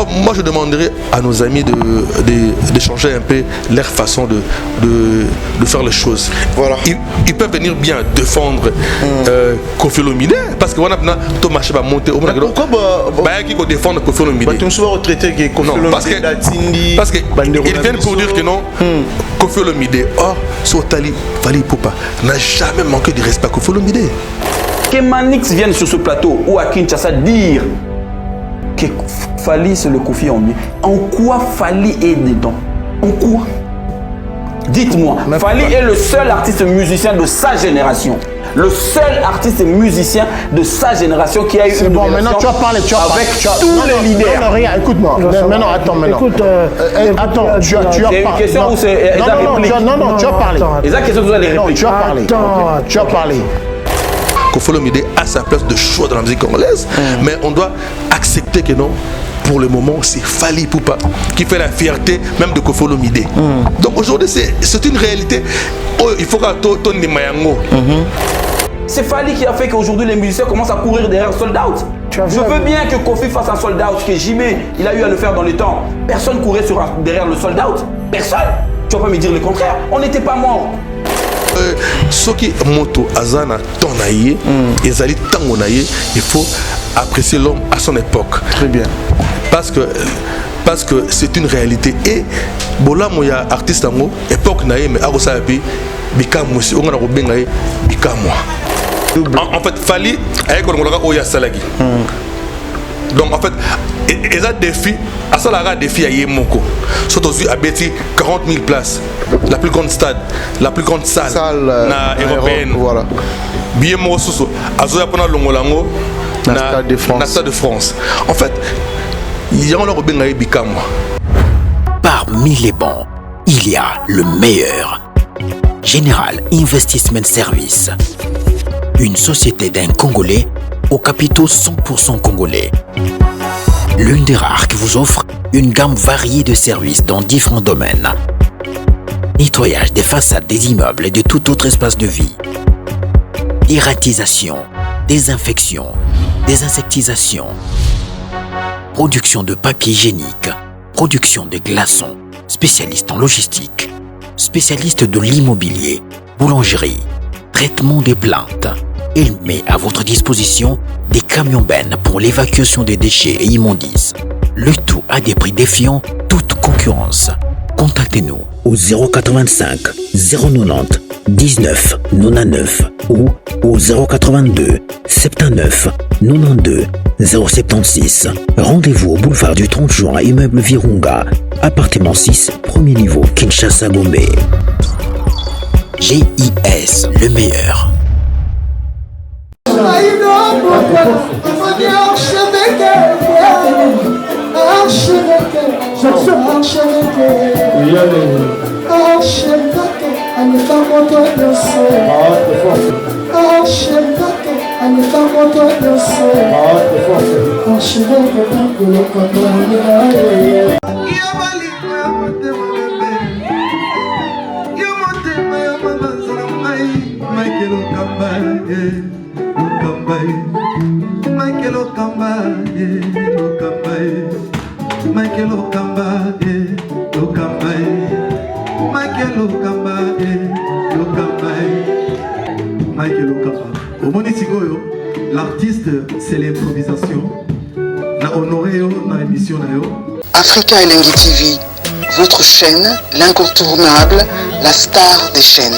moi, je demanderais à nos amis de changer un peu leur façon de faire les choses. Voilà. Ils peuvent venir bien défendre Koffi Olomide parce que on a tout marché va monter. Pourquoi qui peut défendre Koffi Olomide? Tu souvent retraité que Koffi Olomide parce que ils viennent pour dire que non, Koffi Olomide, Sotali Fally Ipupa n'a jamais manqué de respect à Koffi Olomide. Que Manix vienne sur ce plateau ou à Kinshasa dire que Fally c'est le Koffi Olomide. En quoi Fally est dedans? En quoi? Dites-moi, Fally est le seul artiste musicien de sa génération. Le seul artiste musicien de sa génération qui a eu une relation maintenant tu vas parler, avec tous les leaders. Non, regarde, écoute-moi. Maintenant, attends. Écoute, attends, tu as parlé. C'est une question où c'est non, tu as parlé. Et la question, vous allez répondre. Tu as parlé. Tu as parlé. Koffi Olomide a sa place de choix dans la musique congolaise, mais on doit accepter que non. Pour le moment, c'est Fally Ipupa qui fait la fierté même de Koffi Olomide. Donc aujourd'hui, c'est une réalité. Oh, il faut qu'on ait Mayango. C'est Fally qui a fait qu'aujourd'hui les musiciens commencent à courir derrière Sold Out. Je veux bien que Koffi fasse un Sold Out, que JB il a eu à le faire dans les temps. Personne courait derrière le Sold Out. Personne. Tu vas pas me dire le contraire. On n'était pas morts. Ce qui moto azana tonaye, ezali tangonaye, il faut apprécier l'homme à son époque. Très bien. Parce que c'est une réalité. Et bola moya artiste ango époque naye mais ago sabi bikamo si on a robengaye bikamo. En fait Fally avec ngolaka oya salagi. Donc en fait ils ont défi à ça la défi à Yemoko. Surtout à Betty 40 000 places. La plus grande stade, la plus grande salle européenne. Voilà. Bien mo soso azoya pona longolango na Stade de France. En fait, il y a leur bengaye bikamo. Parmi les bons, il y a le meilleur. Général Investment Service. Une société d'un Congolais aux capitaux 100% congolais. L'une des rares qui vous offre une gamme variée de services dans différents domaines. Nettoyage des façades des immeubles et de tout autre espace de vie. Dératisation, désinfection, désinsectisation. Production de papier hygiénique, production de glaçons, spécialiste en logistique, spécialiste de l'immobilier, boulangerie, traitement des plaintes. Il met à votre disposition des camions-bennes pour l'évacuation des déchets et immondices. Le tout à des prix défiant toute concurrence. Contactez-nous au 085 090 19 99 ou au 082 79 92 076. Rendez-vous au boulevard du 30 juin, immeuble Virunga, appartement 6, premier niveau, Kinshasa, Gombe. GIS, le meilleur. L'artiste, c'est l'improvisation. La honoré dans l'émission. Africa Elengi TV, votre chaîne, l'incontournable, la star des chaînes.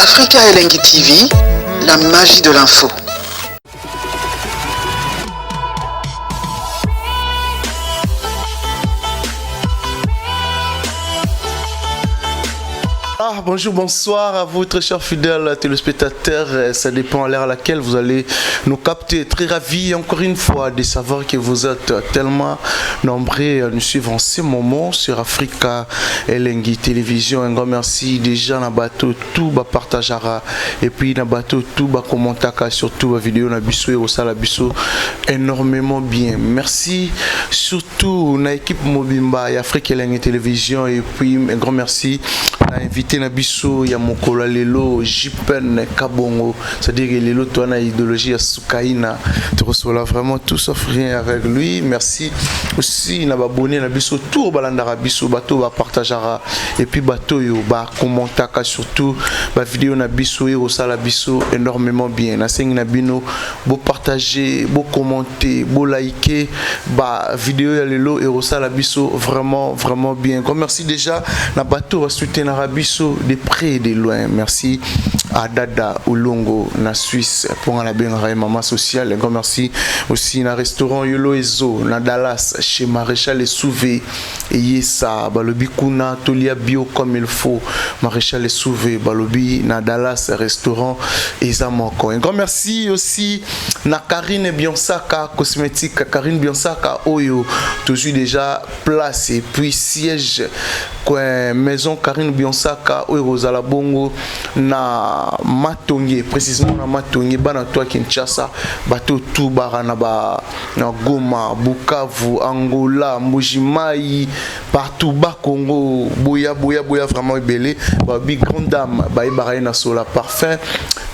Africa Elengi TV, la magie de l'info. Voilà, bonjour, bonsoir à vous très chers fidèles téléspectateurs. Ça dépend à l'heure à laquelle vous allez nous capter. Très ravi encore une fois de savoir que vous êtes tellement nombreux à nous suivre en ce moment sur Africa Elengi Télévision. Un grand merci déjà na bateau tout ba partagera et puis na bateau tout ba commentaka surtout la vidéo na biso et au sala biso énormément bien. Merci surtout na équipe Mobimba et Africa Elengi Télévision et puis un grand merci à invité na biso ya mokolo lelo Jipen Kabongo, c'est-à-dire que lelo toi na idéologie ya Sukaina, tu reçois vraiment tout sauf rien avec lui. Merci aussi na abonné na biso tour balandara biso bato ba partagera et puis bato yo ba commentaka surtout ba vidéo na biso et au sala biso énormément bien. Na sengi na bino bo partager, bo commenter, bo liker ba vidéo ya lelo et au sala biso vraiment bien. Grand merci déjà na bato va soutenir Rabiso de près et de loin. Merci à Dada Olongo na Suisse pour la bien maman sociale. Un grand merci aussi na restaurant Yolo Ezo na Dallas chez Maréchal Souvé et Yessa balobi kuna tolia bio comme il faut. Maréchal Souvé balobi na Dallas restaurant Ezamoko. Un grand merci aussi na Karine Bionsaka cosmétique Karine Bionsaka Oyo toujours déjà place et puis siège quoi maison Karine Bionsaka Oyo Bongo na Matonge précisément na Matonge bana toi Kinshasa bato tout barana ba na Goma Bukavu Angola Mbujimai partout bas Congo boya vraiment belé ba big grande dame ba ibaraye na sola parfum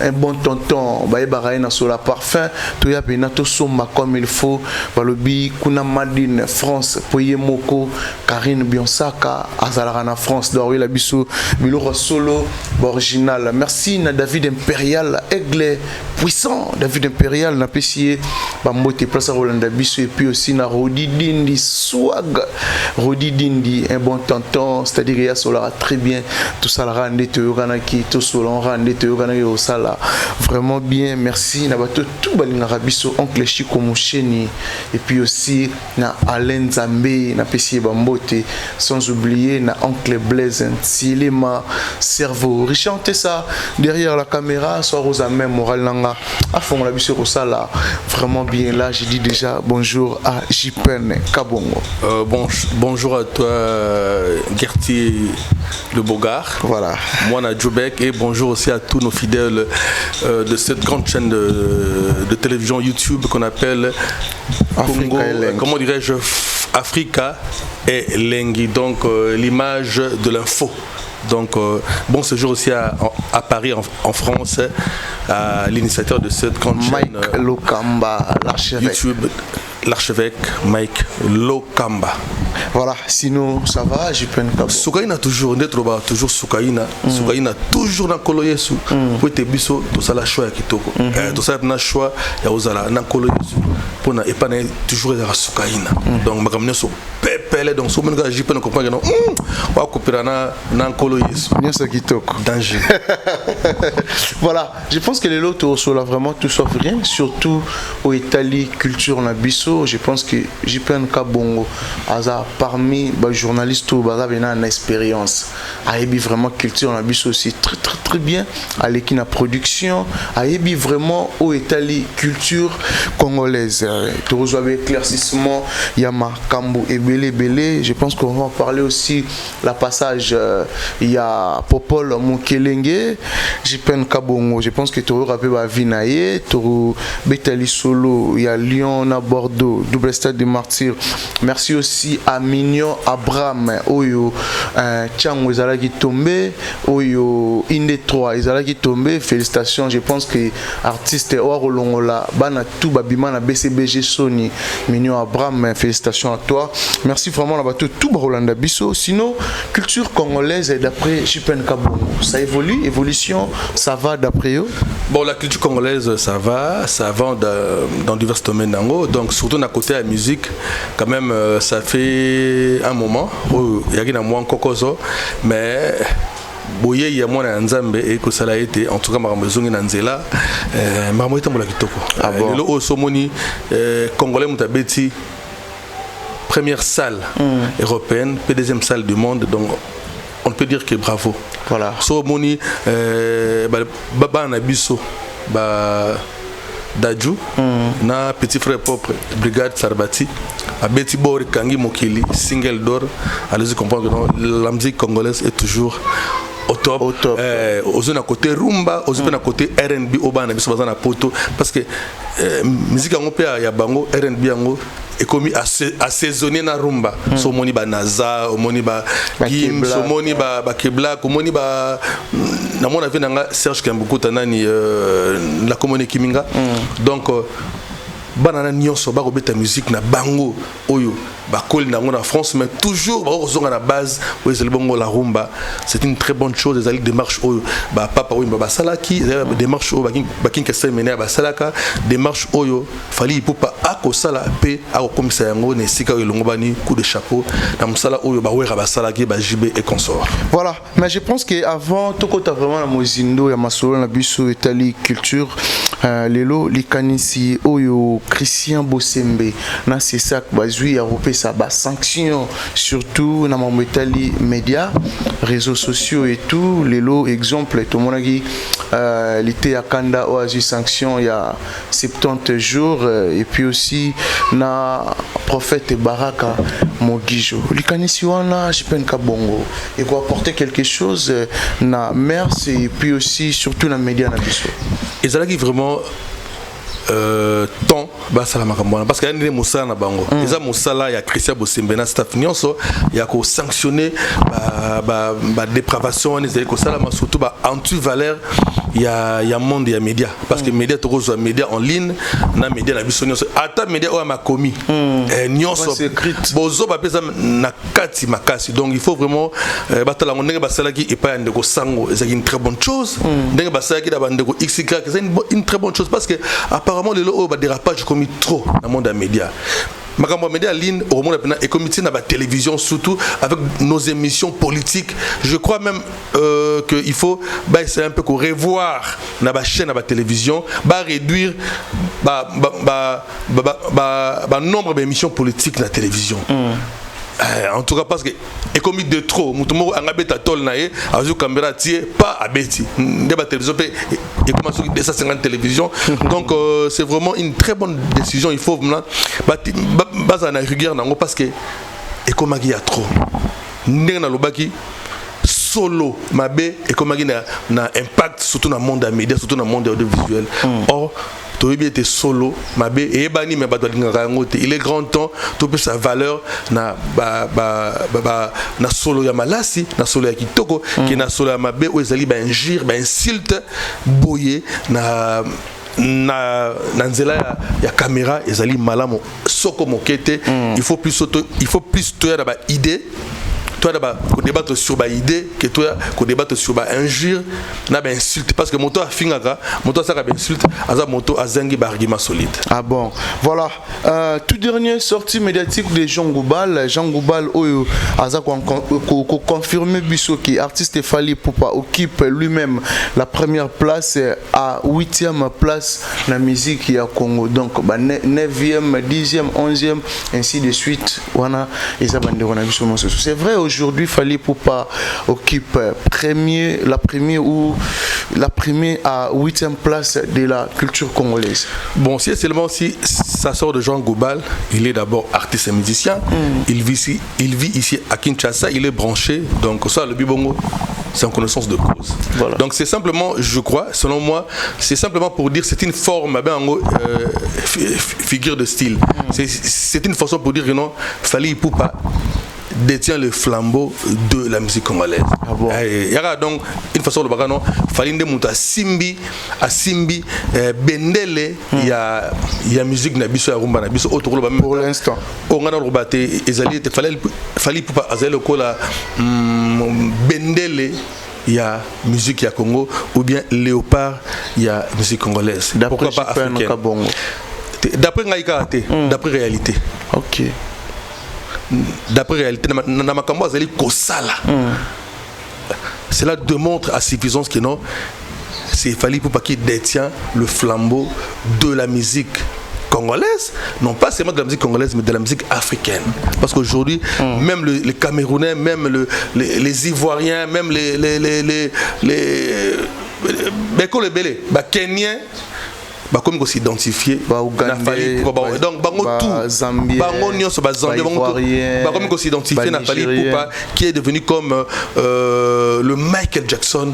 un bon tonton ba ibaraye na sola parfum to ya bena to somba comme il faut balobi kuna Madine France poye moko Karine Bionsaka azala na France d'or la biso biloko solo original. Merci na David Impérial Aigle puissant David Impérial na pesier bambote place Rolanda biso et puis aussi na Rodi Dindi swag Rodi Dindi un bon tonton c'est-à-dire il y a solara très bien tout ça la rende te yogana ki tout solon rende te yogana yo sala vraiment bien. Merci na bato tout balinga biso oncle Chico Moucheni et puis aussi na Alain Zambé na pesier bambote sans oublier na oncle Blaise Silema cerveau Richard ça derrière la caméra soit Rosa même moral nanga à fond la biso Rosala vraiment bien. Là j'ai dit déjà bonjour à Jipen Kabongo. Bonjour à toi Gertie Le Bogard. Voilà. Moi na Djobek et bonjour aussi à tous nos fidèles de cette grande chaîne de télévision YouTube qu'on appelle Congo, comment dirais-je, Africa et Lengi, donc l'image de l'info. Donc bon séjour aussi à Paris en France à l'initiateur de cette grande chaîne Lokamba, YouTube, l'archevêque Mike Lokamba. Voilà, sinon ça va, j'ai plein de Soukaina toujours, toujours Soukaina, Soukaina toujours dans Koloyesu. Pour te biso, tout ça la choix qui toko. Tout ça na choix, ya ozala na Koloyesu. Pour na epana toujours la Soukaina. Donc ma camionne so pepele donc so menga jipe na comprendre non. Wa kopirana na Koloyesu. Bien ça qui toko. Danger. Voilà, je pense que les lots sont là vraiment tout sauf rien, surtout au Italie culture na biso. Je pense que Jipen Kabongo Aza parmi les journalistes ou une expérience Aébi vraiment culture on a vu aussi très bien à l'équipe de production Aébi vraiment au Italie culture congolaise tu reçois éclaircissement Yama Kambo et Belé je pense qu'on va en parler aussi la passage il y a Popol Mukelenge Jipen Kabongo je pense que tu auras rappelé Vinaye tu Betali Solo il y a Lyon à Bordeaux double stade des martyrs. Merci aussi à Mignon Abraham Oyo Tchango Ezalaki tombé Oyo Inde 3 Ezalaki tombé félicitations. Je pense que artiste Oarolongola Bana tout Babima na BCBG Sony Mignon Abraham félicitations à toi. Merci vraiment là-bas tout Rolanda Bisso. Sinon culture congolaise d'après Jipen Kabongo ça évolution ça va d'après eux. Bon la culture congolaise ça va dans divers domaines d'ango donc surtout à côté de la musique quand même ça fait un moment où il y a moi encore kozo mais boye ya mwana nzambe et que ça a été en tout cas makambo zongi na nzela makambo etambola kitoko lelo osomoni congolais mutabeti première salle européenne puis deuxième salle du monde donc on peut dire que bravo. Voilà. So moni baba na biso ba Dadju na petit frère propre brigade Sarbati a beti bori kangi mokili single d'or. Allez-y comprendre que la musique congolaise est toujours au top. Aux à côté rumba, aux à côté R&B au bas na biso bazana poto parce que musique en opéra ya bango R&B yango et commis assaisonné na rumba. So moni ba naza, moni ba Kim, so moni ba Kebla, moni ba na mon avis nanga Serge Kambuku tanani la commune Kiminga. Donc banana nyonso ba robeta musique na bango oyo ba kol na en France mais toujours ba ozonga na base où les bongo la rumba. C'est une très bonne chose des démarches oyo ba papa oyo ba salaki démarches oyo ba kin kessa mené ba salaka démarches oyo fali ipupa ako sala pe ako komisa yango ne sika oyo longo bani coup de chapeau na musala oyo ba wera ba salaki ba JB et consort. Voilà, mais je pense que avant tout kota vraiment la mozindo ya masolo na biso etali culture lelo likanisi oyo Christian Bosembe na c'est ça bazui a repé ça ba sanction surtout na mametali médias réseaux sociaux et tout lelo exemple tout monde qui l'été à Kanda oasis sanction il y a 70 jours et puis aussi na prophète Baraka Mogijo likanisi wana je pense ka bongo et quoi apporter quelque chose na mers et puis aussi surtout na médias na biso et ça là qui vraiment temps basala makambo parce que y a mosala na bango eza mosala ya Christian Bosembe na staff nyonso ya ko sanctionner ba dépravation ezali ko sala surtout ba anti-valeur ya monde ya média parce que média to ko média en ligne na média na biso nyonso ata média o ma komi nyonso bozo ba pesa na kati makasi donc il faut vraiment batala ndenge basala ki epa ndeko sango c'est une très bonne chose ndenge basala ki da bandeko XY c'est une très bonne chose parce que apparemment les lots ba dérapage commis trop dans le monde des médias. Makambo média ligne au monde et comité na ba télévision surtout avec nos émissions politiques. Je crois même que il faut essayer un peu qu'on revoir na ba chaîne na ba télévision, réduire nombre d'émissions politiques na télévision. En tout cas parce que et comme de trop mutumo angabeta tol nae azu caméra tie pas abeti ndeba télévision et commence sur 250 télévision donc c'est vraiment une très bonne décision il faut maintenant base na rigueur nango parce que et comme il y a trop ndena lobaki solo mabe et comme il na impact surtout dans le monde des médias surtout dans le monde audiovisuel or Tobi était solo, mabe et bani me bato linga il est grand temps tout peut sa valeur na na solo ya malasi na solo ya kitoko qui na solo ya mabe ou ezali ba injure ba insulte boye na nzela ya caméra ezali malamu soko mokete il faut plus toi ba idée toi d'abord débattre sur ba idée que toi qu'on débattre sur ba injure na ba insulte parce que moto a fingaka moto ça ba insulte aza moto azangi ba argument solide. Ah bon voilà tout dernier sortie médiatique de Jean Goubal oyo aza ko confirmer biso qui artiste Fally Ipupa occupe lui-même la première place à 8e place la musique ya Congo donc ba 9e 10e 11e ainsi de suite wana eza bande wana biso moso c'est vrai aujourd'hui Fally Ipupa occupe la première à 8e place de la culture congolaise. Bon, si seulement si ça sort de Jean Goubal, il est d'abord artiste et musicien. Il vit ici à Kinshasa, il est branché. Donc ça, le bibongo, c'est en connaissance de cause. Voilà. Donc c'est simplement, je crois, selon moi, c'est simplement pour dire c'est une forme, figure de style. C'est une façon pour dire que non, Fally Ipupa détient le flambeau de la musique congolaise. Ah bon? Il y a donc une façon de parler, non? Falinde Mouta Simbi, à Simbi, Bendele, il y a musique Nabiso à Rumba Nabiso, autre pour l'instant. On a rebatté, Fally Ipupa Azali Kola, Bendele. Il y a musique il y a Congo ou bien Léopard il y a musique congolaise. Pourquoi pas africaine? D'après Ngaïka, d'après réalité. Ok. D'après réalité, cela démontre à suffisance que non, c'est Fally Ipupa qui détient le flambeau de la musique congolaise, non pas seulement de la musique congolaise, mais de la musique africaine. Parce qu'aujourd'hui, même les Camerounais, même les Ivoiriens, même les Kenyans, comme on s'identifier Ougandais, donc tout Zambien, comme on s'identifier qui est devenu comme le Michael Jackson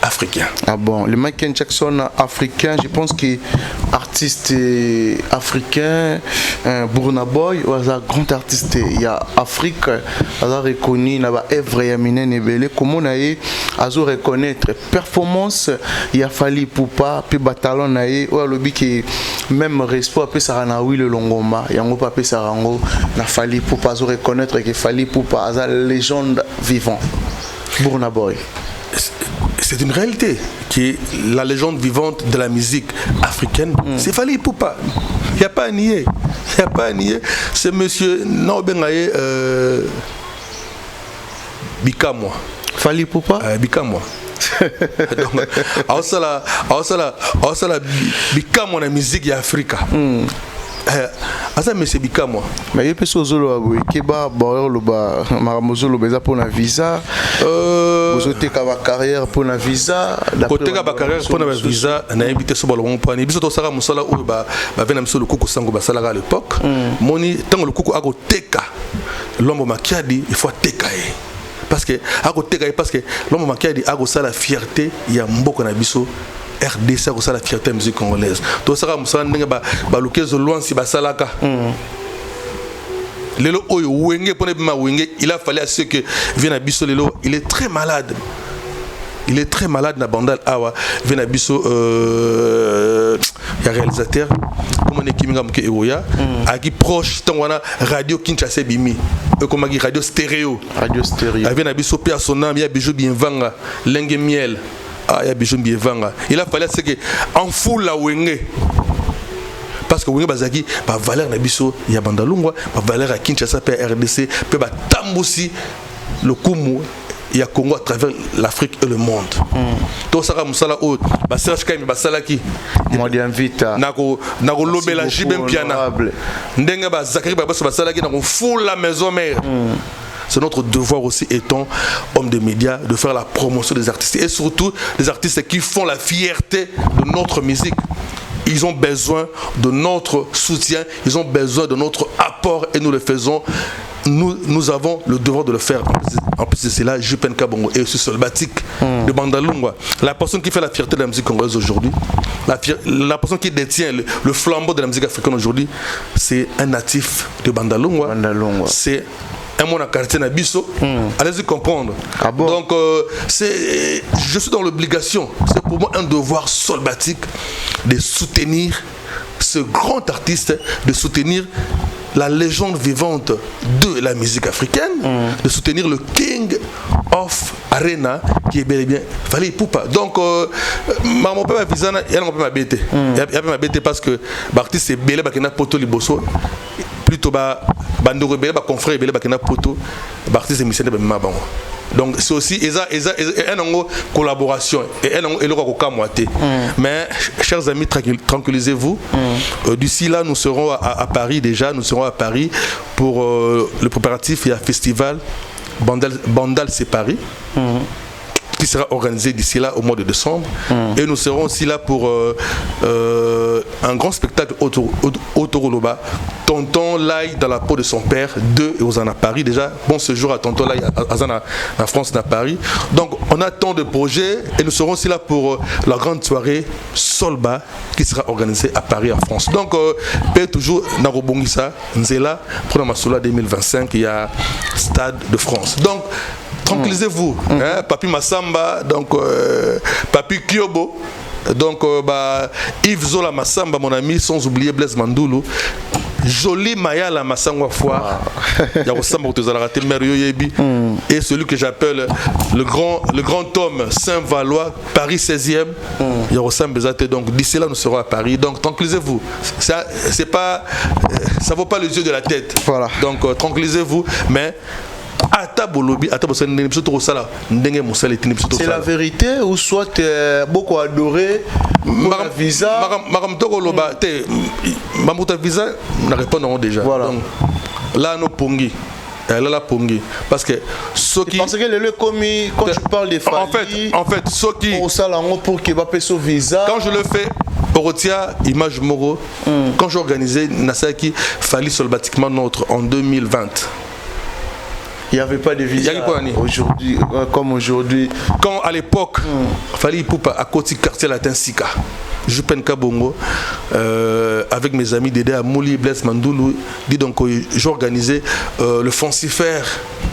africain. Ah bon, le Michael Jackson africain, je pense que artiste africain, Burna Boy, un grand artiste, il y a Afrique, il a reconnu, il a œuvre Yamine Nebele, comment on a eu à reconnaître performance, il a fallu pour pas, puis bataillon na eu, ou le but que même respect après ça na oui le longoma, il y a un peu après ça rango, n'a fallu pour pas reconnaître qu'il fallait pour pas la légende vivante. Burna Boy. C'est une réalité qui est la légende vivante de la musique africaine. C'est Fally Ipupa. Il n'y a pas à nier. Il n'y a pas à nier. C'est monsieur Naobengaye Bikamwa. Fally Ipupa Bikamwa. Aosala Bikamwa na musique ya Afrika. Asa monsieur Bikamwa. Mais il peut se zolo abou keba baor lo ba maramozolo beza pour na visa. Vous êtes ka carrière pour na visa. Côté ka carrière pour na visa, na invité so balon point. Biso to saka musala o ba vena miso le kuku sango basala à l'époque. Moni tango le kuku ako teka. Lombo makiadi il faut teka e. Parce que ako teka parce que lombo makiadi ako ça la fierté ya mboko na biso. RDC a la fierté de la musique congolaise. Tout ça, il a fallu à ceux qui viennent à Bisso Lelo. Il est très malade. Il est très malade na bandal awa vient à Bisso il y a réalisateur comme on est Kiminga Mke Ewoya à qui proche tant on a radio Kinshasa Bimi comme radio stéréo vient à Bisso Pia son âme il y a bijou bien vanga lengue miel. Il y a bijou bien vanga. Il a fallu que en foule la wenge. Parce que wenge bazaki ba valeur na biso ya bandalungwa, ba valeur à Kinshasa pe RDC, pe ba tambusi le kumu ya Congo à travers l'Afrique et le monde. To saka musala o ba Serge Kaimi ba salaki. Modi invita. Nako lobela jibem piana. Ndenga ba Zakari ba salaki nako foule la maison mère. C'est notre devoir aussi, étant homme de médias, de faire la promotion des artistes. Et surtout, des artistes qui font la fierté de notre musique. Ils ont besoin de notre soutien, ils ont besoin de notre apport et nous le faisons. Nous avons le devoir de le faire. En plus de cela, Jupen Kabongo et aussi Solbatik de Bandalungwa. La personne qui fait la fierté de la musique congolaise aujourd'hui, la personne qui détient le flambeau de la musique africaine aujourd'hui, c'est un natif de Bandalungwa. C'est un monde à quartier Nabiso, allez-y comprendre. Ah bon? Donc, je suis dans l'obligation, c'est pour moi un devoir solbatique de soutenir ce grand artiste, de soutenir la légende vivante de la musique africaine, de soutenir le King of Arena qui est bel et bien Fally Ipupa. Donc, mon père m'a visana, il y a un peu m'abêter. Il y a un peu parce que l'artiste est belé, il y a un poto liboso. Plutôt bandoro belé, confrère belé, il y a un poto, l'artiste est missionnaire de Mabango. Donc c'est aussi une collaboration et mais chers amis, tranquillisez-vous. D'ici là nous serons à Paris déjà, nous serons à Paris pour le préparatif. Il y a un festival Bandal c'est Paris qui sera organisé d'ici là au mois de décembre et nous serons aussi là pour un grand spectacle autour Tonton Lai dans la peau de son père 2 et aux à Paris déjà. Bon séjour à Tonton Lai à France à Paris. Donc on a tant de projets et nous serons aussi là pour la grande soirée Solba qui sera organisée à Paris en France. Donc toujours Narobongisa Nzela pour la Massoula 2025 il y a Stade de France. Donc tranquillisez-vous, Papi Massamba, donc Papi Kyobo, donc Yves Zola Massamba, mon ami, sans oublier Blaise Mandoulou. Joli Maya la Massangwa Foire. Et celui que j'appelle le grand homme Saint-Valois, Paris 16e. Donc d'ici là nous serons à Paris. Donc tranquillisez-vous. Ça c'est pas, ça vaut pas les yeux de la tête. Voilà. Donc tranquillisez-vous, mais ata bolobi ata bosala ndenge biso tokosala ndenge mosala etini biso c'est la vérité ou soit beaucoup adoré visa makambo tokoloba te mamuta visa na répondre déjà voilà. Donc là no pongi la pongi parce que le commis quand tu parles des familles en fait ce qui pour qu'il va payer son visa quand je le fais Orotia image moro quand j'ai organisé Nasaki Fali sur le bâtiment nôtre en 2020 il n'y avait pas de visa aujourd'hui comme aujourd'hui quand à l'époque Fali Poupa à côté quartier latin Sika Jupen Kabongo avec mes amis Dédé Amouli Blaise Mandoulou dit donc j'ai organisé le foncifère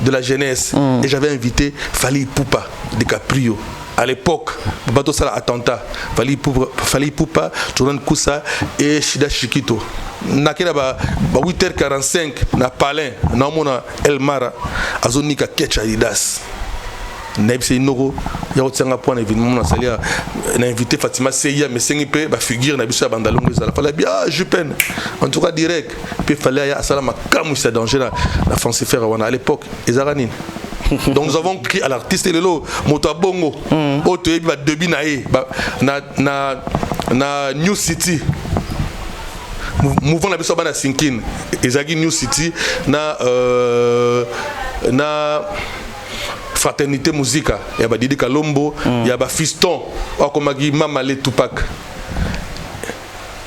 de la jeunesse et j'avais invité Fali Poupa de Caprio à l'époque bateau sala attentat Fali Poupa Jordan Koussa et Shida Shikito nakena ba 8h45 na Palin na mona Elmara azonika Ketcha Idas Nebse Inoro ya otsanga point événement na salia na invité Fatima Seya mais sengi pe ba figure na biso bandalongo ça fallait bien Jupen en tout cas direct puis fallait ya salama kamu c'est danger la foncifère wana à l'époque ezarani. Donc nous avons crié à l'artiste Lelo Motabongo auto ba debi na New City mouvement la biso bana Sinkin ezagi New City na Fraternité Musica, il y a Didi Kalombo, il y a Fiston, Akomagi Mamale Tupac.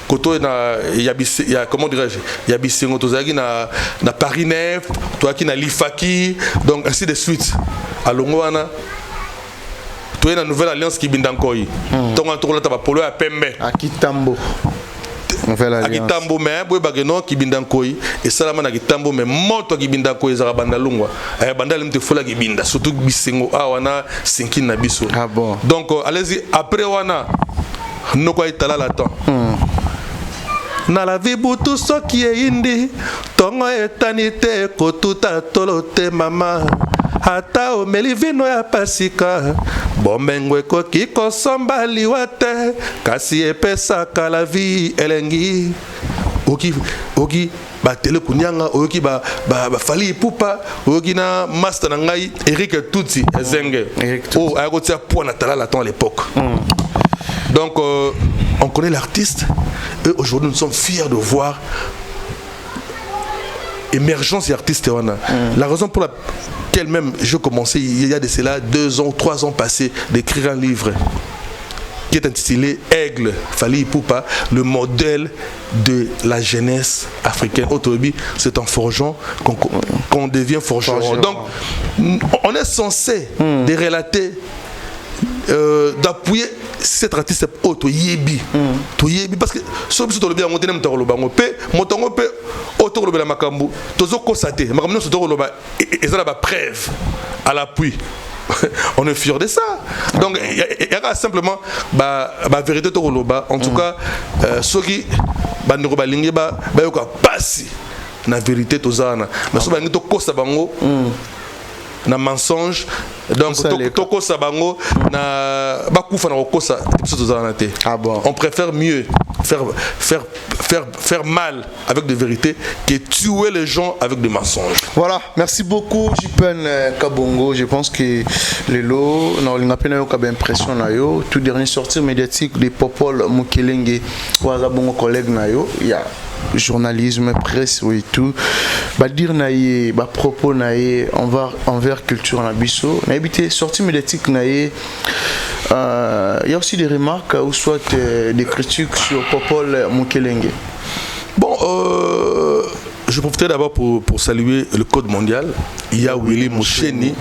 Koto il y a comment dirais-je, il y a Bissengo Tozagi na Paris Neuf, toi qui na Lifaki, donc ainsi de suite. À Longwana, toi il y a une nouvelle alliance qui bindankoi. Donc on tourne là polo à Pembe. À Kitambo. Akitambo mais boy bageno ki bindankoi et salama na kitambo mais moto ki bindankoi za banda lungwa banda limte fola ki binda surtout bisengo wana sinkin na biso ah bon donc allez-y après wana noko itala la temps na la vie butu soki e indi tongo etanite kotuta tolote mama ata omeli vino ya pasika bomengo ekoki kosomba liwa te kasi epesaka la vie elengi oki batele kunyanga oki ba Fali Poupa oki na master na ngai Eric Tutsi ezenge akotia point na tala la temps à l'époque donc on connaît l'artiste et aujourd'hui nous sommes fiers de voir émergence des artistes. La raison pour laquelle même je commençais il y a de cela 2 ans ou 3 ans passés d'écrire un livre qui est intitulé Aigle Fali Poupa, le modèle de la jeunesse africaine. Autobi, c'est en forgeant qu'on devient forgeron. Donc on est censé de relater d'appuyer cet artiste auto yebi to yebi parce que so biso to lobi ngote nem to loba ngope motongo pe auto loba makambu tozo constater makambu so to loba ezala ba preuve à l'appui. On est fier de ça. Donc il y a simplement ba vérité to loba en tout cas soki ba ndeko ba lingi ba yoka pasi na vérité to zana mais so ba ngito kosa bango na mensonge donc toko sabango na bakufa na kosa te. Ah bon. On préfère mieux faire mal avec des vérités que tuer les gens avec des mensonges. Voilà, merci beaucoup Jupen Kabongo. Je pense que Lelo on a peine eu impression na yo tout dernier sortie médiatique de Popol Mukelenge waza bongo collègue na yo il y a journalisme, presse et tout. Bah dire naïe, bah propos naïe envers culture en abisso. N'habité sortie médiatique naïe. Il y a aussi des remarques ou soit des critiques sur Popol Mukelenge. Bon, je profiterai d'abord pour saluer le Code mondial. Il y a Willy Moucheni.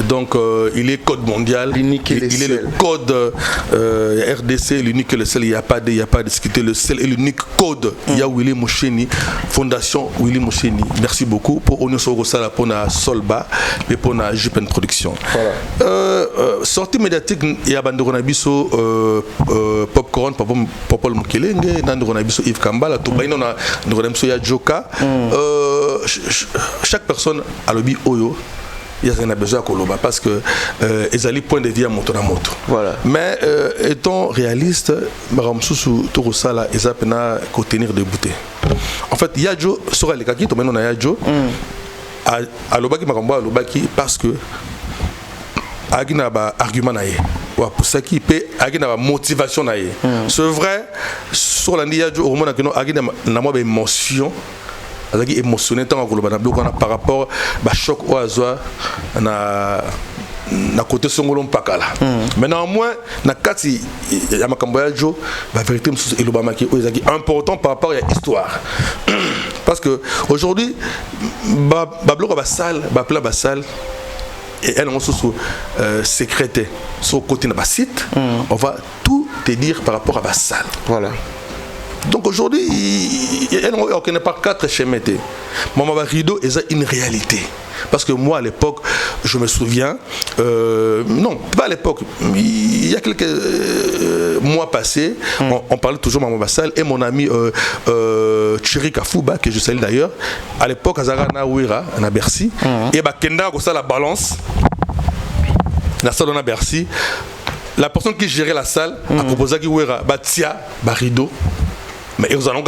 Donc il est code mondial, il est le code RDC, l'unique et le seul, il n'y a pas de discuter, le seul et l'unique code. Il y a Willy Moucheni, Fondation Willy Moucheni. Merci beaucoup pour Onyo Sorosala pour la Solba et pour la Jupen Production. Voilà. Sortie médiatique, il y a Bandoronabiso Popcorn, Popol Mukelenge, Nandoronabiso Yves Kambala, Toubaïno, Nandoronabiso Yadjoka. Chaque personne a le bi Oyo. Il y a besoin de parce que ils allaient point de vue à moto na moto. Voilà. Mais étant réaliste, Maramsusu Torosala ils appellent à contenir des bouteilles. En fait, Yadjo sera les kaki, maintenant on a Yadjo. alobaki makambo alobaki parce que agi na ba argument na ye wa pusaki pe agi na ba motivation na ye c'est vrai sur la ndia du hormone que no agi na mo ba émotion azaki émotionné tant koloba na biloko na par rapport ba choc o azwa na côté songolo mpakala mais néanmoins na kati ya makambo ya jo ba vérité msusu elobamaki o ezaki important par rapport à histoire parce que aujourd'hui ba bloc ba salle ba plat ba salle et elle on se sécrété sur côté de ma site on va tout te dire par rapport à ma salle voilà. Donc aujourd'hui on connaît pas 4 schémas maman ba rideau est une réalité parce que moi à l'époque je me souviens non pas à l'époque il y a quelques mois passés on parlait toujours maman Bassal et mon ami Thierry Kafouba que je salue d'ailleurs à l'époque Azara na Ouira na Bercy et ba kenda ko ça la balance la salle na Bercy la personne qui gérait la salle a proposé ki Ouira ba tia ba rideau mais ils allons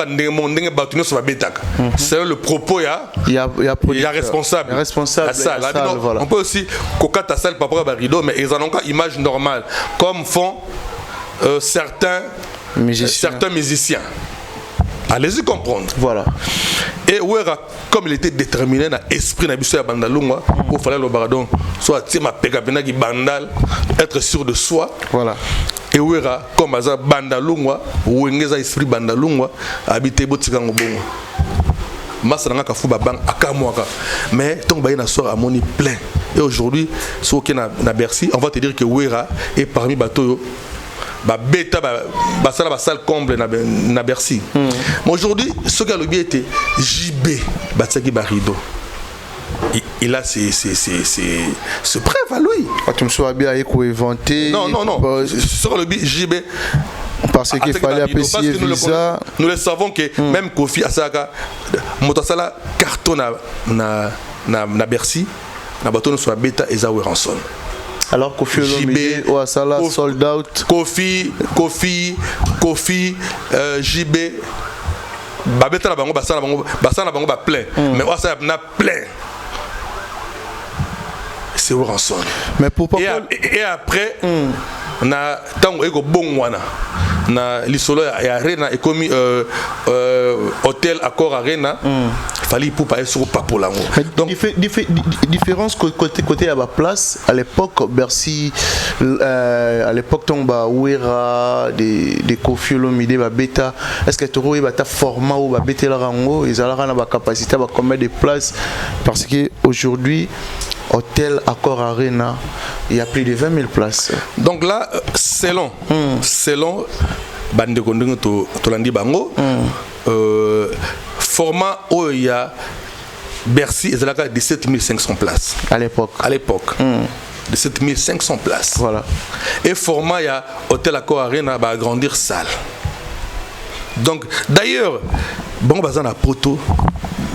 c'est le propos il y a responsable la salle, voilà. On peut aussi coca ta salle par rapport à rideau mais ils allons image normale comme font certains musiciens allez-y comprendre voilà et Ouera comme il était déterminé dans l'esprit na biso ya bandalungwa il fallait le baradon soit tima pekapena qui bandal être sûr de soi voilà et Ouera comme aza bandalungwa wengeza esprit bandalungwa habité botika ngobongo masana ka fuba bang akamwaka mais tant ba na soir amoni plein et aujourd'hui so que na Bercy on va te dire que Ouera est parmi bateau ba beta ba sala ba salle comble na Bercy mais aujourd'hui ce que le bien était JB batsaki ba rideau il a ses preuves à lui. Tu me sois bien éco-inventé. Non. Sur le JB. Parce qu'il fallait apprécier visa. Nous le savons que même Kofi Asaka, Motasala carton na Bercy, na bateau soit bêta et Zawe Ranson. Alors Kofi Olomide, Ouassala, sold out. Kofi, JB. Babeta la bango, basana bango ba plein. Mais Ouassala na plein. C'est Ranson. Mais pour et après na tango eko bongwana na lisolo ya arena ekomi hôtel Accor Arena fallait pour pas sur papolango donc différence côté à ma place à l'époque Bercy à l'époque tomba Ouera des Kofi Olomide ba beta est-ce que tu vois ta format ou ba beta la rango ils allaient na ba capacité ba combien de places parce que aujourd'hui hôtel Accor Arena, il y a plus de 20 000 places. Donc là, selon Bande Kondingo Tolandi Bango, format où il y a Bercy, il y a 17 500 places. À l'époque. 17 500 places. Voilà. Et format, il y a hôtel Accor Arena, va agrandir salle. Donc, d'ailleurs, bon, bazan a proto.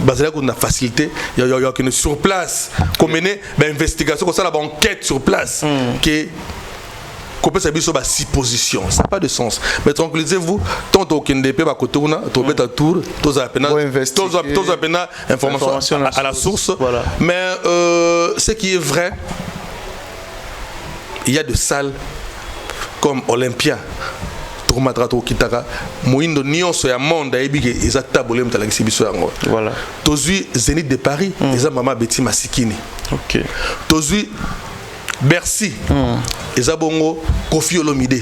Basé sur la facilité, il y a une sur place, qu'on mène une investigation, comme ça la enquête sur place, qui peut s'habiller sur 6 positions. Ça n'a pas de sens. Mais tranquillisez-vous, tant qu'aucun DP va côté on a, tu à tour, tu as information à la source. Voilà. Mais ce qui est vrai, il y a des salles comme Olympia. Matrato kitaka moindo nyonso ya monde ebike eza tabole mutala kibiso yango voilà tozui Zénith de Paris eza mama Betty Masikini OK tozui Bercy eza bongo Kofi Olomide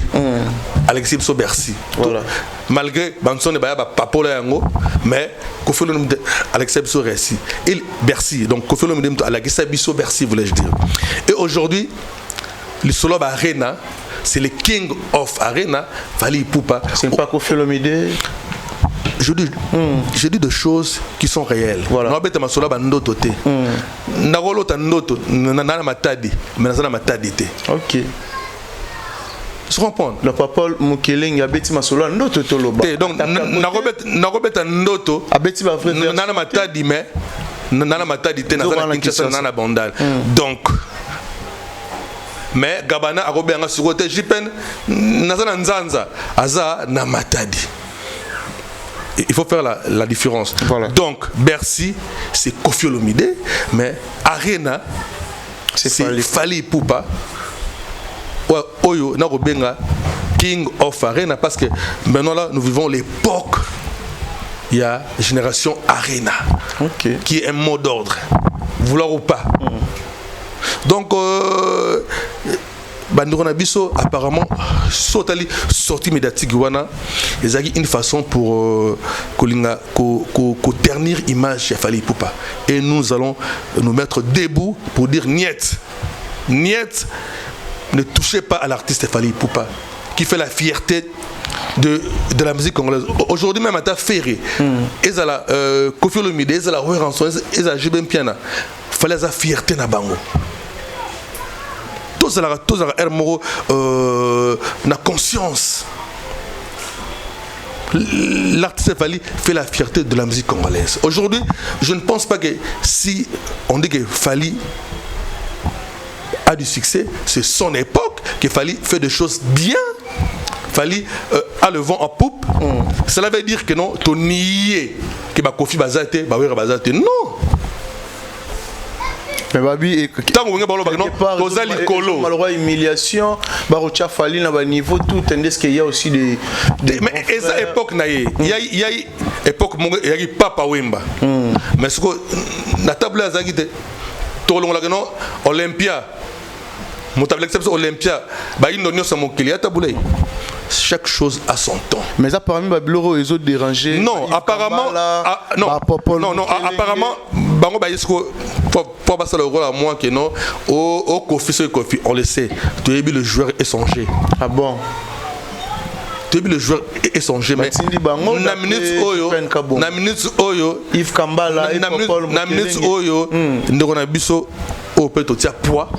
Alexis Biso Bercy voilà malgré bansone baya ba papola yango mais Kofi Olomide Alexis Biso Bercy et Bercy donc Kofi Olomide Alexis Biso Bercy voulais-je dire et aujourd'hui le solo ba arena c'est le king of arena Fally Ipupa. C'est pas Kofi Olomide. Je dis des choses qui sont réelles. Voilà. Na beta masola ba ndoto te. Na rolo ta ndoto na matadi, mais na matadi te. OK. Tu comprends? Le papa Mukeling a beti masola ndoto to loba. Donc na robeta ndoto a beti ba vrai na matadi mais na matadi te na Kinshasa na bandal. Donc mais Gabana a robé un sur Jipen Nazana Nzanza Aza na Matadi. il faut faire la différence. Voilà. Donc Bercy c'est Koffi Olomide, mais Arena c'est Fally Ipupa. Oyo na robenga King of Arena, parce que maintenant là nous vivons l'époque, il y a génération Arena, qui est un mot d'ordre, vouloir ou pas. Donc bandeko na biso apparemment sotali sortie médiatique wana ezaki une façon pour kolinga ko ternir image ya Fally Ipupa, et nous allons nous mettre debout pour dire niet, ne touchez pas à l'artiste Fally Ipupa qui fait la fierté de la musique congolaise. Aujourd'hui même à ta Ferré, ezala Koffi Olomide, ezala Roy Ranson, ezala Jibem Piana, fallait la fierté na bango. Tous la moro na conscience. L'artiste Fally fait la fierté de la musique congolaise. Aujourd'hui, je ne pense pas que si on dit que Fally a du succès, c'est son époque que Fally fait des choses bien. Fally a le vent en poupe. Cela veut dire que non, ton nié que ba Koffi bazate, ba wera bazate. Non. Mais babi tant qu'on parle non, posa likolo. Malheureusement humiliation, ba rocha Fally na ba niveau tout, tandis qu'il y a aussi des mais esa époque na ye, il y a époque mon il y a Papa Wemba. Mais ce que na table azaki te to longa non Olympia. Mon table exception Olympia, bah il n'ont pas mon client taboulé. Chaque chose a son temps. Mais apparemment Babyloro ils ont dérangé. Non, apparemment non, apparemment bango ba yesko pour passer le rôle à moi que non au Koffi, on le sait. Tu as vu le joueur échanger. Ah bon. Tu as vu le joueur échanger, mais na minute oyo Yves Kambala na minute oyo ndeko na biso au peut tia poids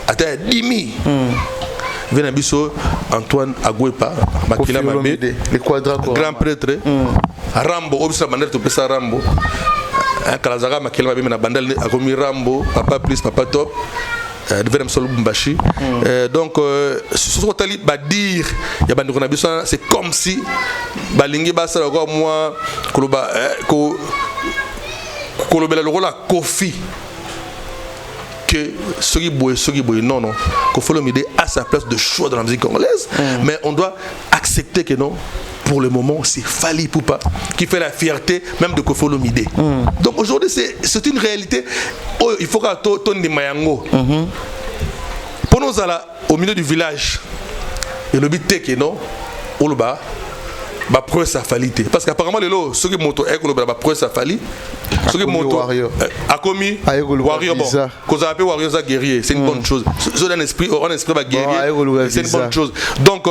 ata 10 000. Venabiso Antoine Agouepa, Makila Mabé, le quadra grand prêtre, Rambo, Obisa Bandel, tu peux ça Rambo, Kalazaga, Makila Mabé, na Bandel, Agomi Rambo, Papa Plus, Papa Top, Venem Sol Bumbashi. Donc, ce qu'on t'a dit, dire, il y a Bandel Konabiso, c'est comme si Balingi Bassa, moi, Koloba, Kolobela, le rôle à Koffi. Que Sogi Boy, non, Koffi Olomide a sa place de choix dans la musique congolaise, mais on doit accepter que non, pour le moment, c'est Fally Ipupa qui fait la fierté même de Koffi Olomide. Donc aujourd'hui, c'est une réalité. Oh, il faut qu'à Tony Mayango. Pour nous, au milieu du village, et le but est que non, Oloba, ba preuve ça Fally, parce qu'apparemment les lots, ceux qui moto est que ba preuve ça Fally. Ce qui moto a commis warrior bon, cause appelle warrior ça guerrier, c'est une bonne chose. C'est un esprit va guerrier, c'est une bonne chose. Donc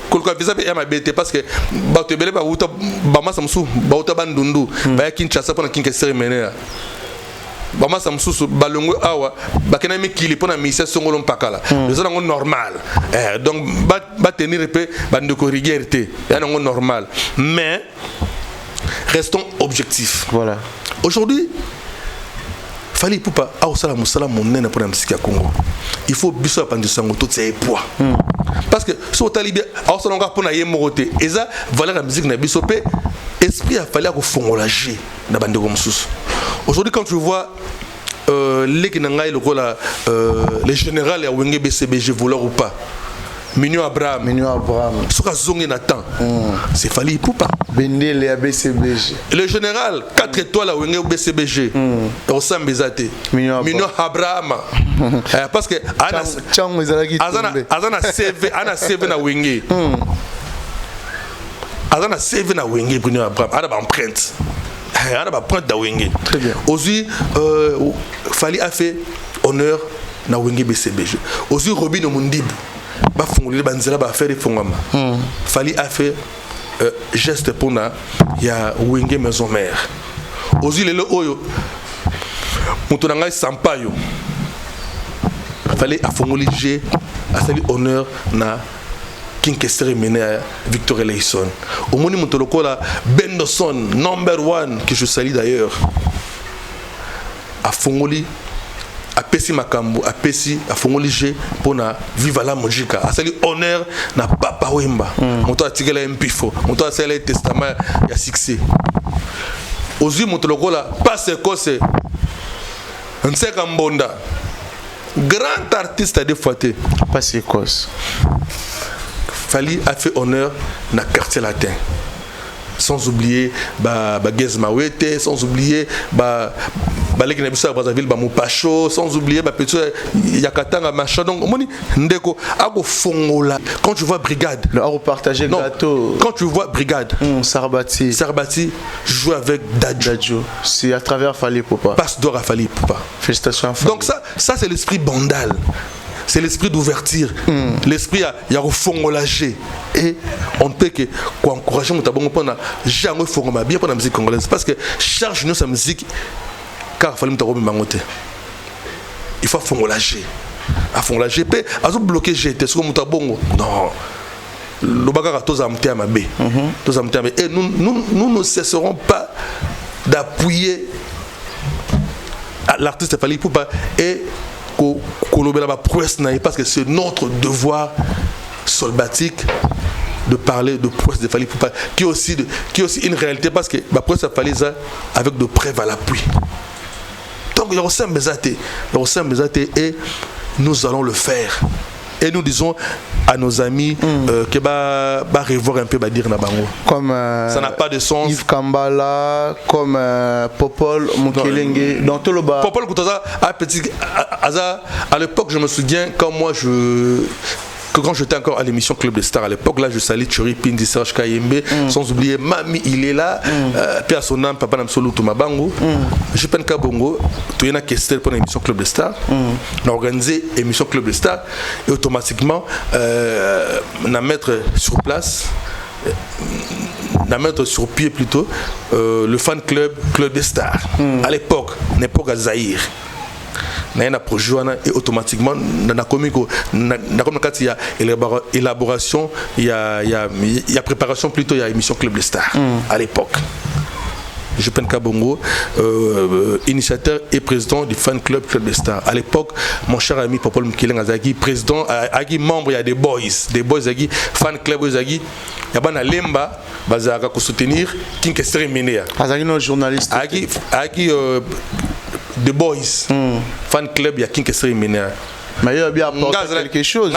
kolka visa be ma bête parce que ba te bele ba uta ba masamsu ba uta bandundu ba Kinshasa pour Kinshasa mener. Ba masamsu balongo awa ba kena mi kili pour na mission songolo mpakala. Les gens normal. Donc ba tenir peu ba de corrigerité, ya non normal. Mais restons objectifs. Voilà. Aujourd'hui, Fally Ipupa a aussi la musala monnaie pour la musique à Congo. Il faut biso apprendre sango tout ces poids. Parce que si on talibé a aussi longa pour na yemoroté, et ça valeur la musique na biso pe esprit a fallu ko fongolager na bande comme sous. Aujourd'hui quand tu vois les kinanga le rôle les généraux ya Wenge BCBG voleur ou pas. Minio Abraham. Soka zongi Nathan. C'est Fally Ipupa. Bendele à BCBG. Le général 4 étoiles à Wenge BCBG. Osam Bezate. Minio Abraham. Parce que Azana CV na Wenge. Azana CV na Wenge Minio Abraham. Ada ba empreinte. Ada ba empreinte da Wenge. Très bien. Aussi Fally a fait honneur na Wenge BCBG. Aussi Robin Omundibu. Ba fongoli banzela ba faire fongama. Fally a fait geste pour na ya Wenge maison mère. Ozi lelo oyo mutu nanga sampayo. Fally a fongoli G a sali honneur na Kinshasa mené Victor Eleison. Au moni mutu lokola Benderson number 1 que je salue d'ailleurs. A fongoli apesi makambo apesi afongoli je pona viva la musique asali honneur na Papa Wemba moto atikela mpifo moto asali testament ya succès ozui moto lokola passe kose Nseka Mbonda grand artiste à deux fois passe kose Fally a fait honneur na quartier latin. Sans oublier Gez Mawete, sans oublier Balek Nebisa Brazzaville, Moupacho, sans oublier Petit Yakatanga machin. Donc moni ndeko ako fongola. Quand tu vois Brigade, le aro partager gâteau. Quand tu vois Brigade, Sarbati joue avec Dadjo. C'est à travers Fally Poupa. Passe d'or à Fally Poupa. Félicitations à Fally. Donc ça c'est l'esprit bandal. C'est l'esprit d'ouverture, l'esprit à refongolager. Et on ne peut que encourager mon tabon pour jamais fongoma bien pour la musique congolaise parce que charge nous sa musique car il faut me tarobe mangote. Il faut fongolager. À fongolager peut à bloquer j'étais sur mon tabongo. Non. Le bagarre tous amté à ma bé. Tous amté à ma et nous ne cesserons pas d'appuyer l'artiste Fally Poupa et parce que c'est notre devoir soldatique de parler de prouesse de Fally Poupa qui est aussi une réalité parce que la prouesse de Fally avec de preuves à l'appui. Donc il y a aussi un besaté et nous allons le faire. Et nous disons à nos amis que revoir un peu dire na bango. Comme ça n'a pas de sens. Yves Kambala, comme Popol Mukelenge, dans tout le bas. Popol Koutaza à l'époque je me souviens quand j'étais encore à l'émission Club des Stars à l'époque, là je salue Chori Pindi, Serge Kayembe, sans oublier Mami, il est là, puis à son âme, Papa Namsolo Toumabango, je peine Kabongo, tu es là question pour l'émission Club des Stars, on a organisé l'émission Club des Stars et automatiquement, on a mettre sur place, on mettre sur pied plutôt, le fan club des Stars, à l'époque, à Zaïre. Et automatiquement il y a élaboration il y a préparation plutôt il y a émission Club des Stars à l'époque. Je peine Kabongo, initiateur et président du fan club des Stars. À l'époque, mon cher ami Popol Mukeleng Azagi, président, Agi membre, il y a des boys Azagi, fan club Azagi, il y a bana Lemba, Bazaka pour soutenir, Kinkesteri Menea. Azagi non journaliste. Agi The Boys, fan club, il y a Kinkesteri Menea. Mais il y a bien apporté quelque chose.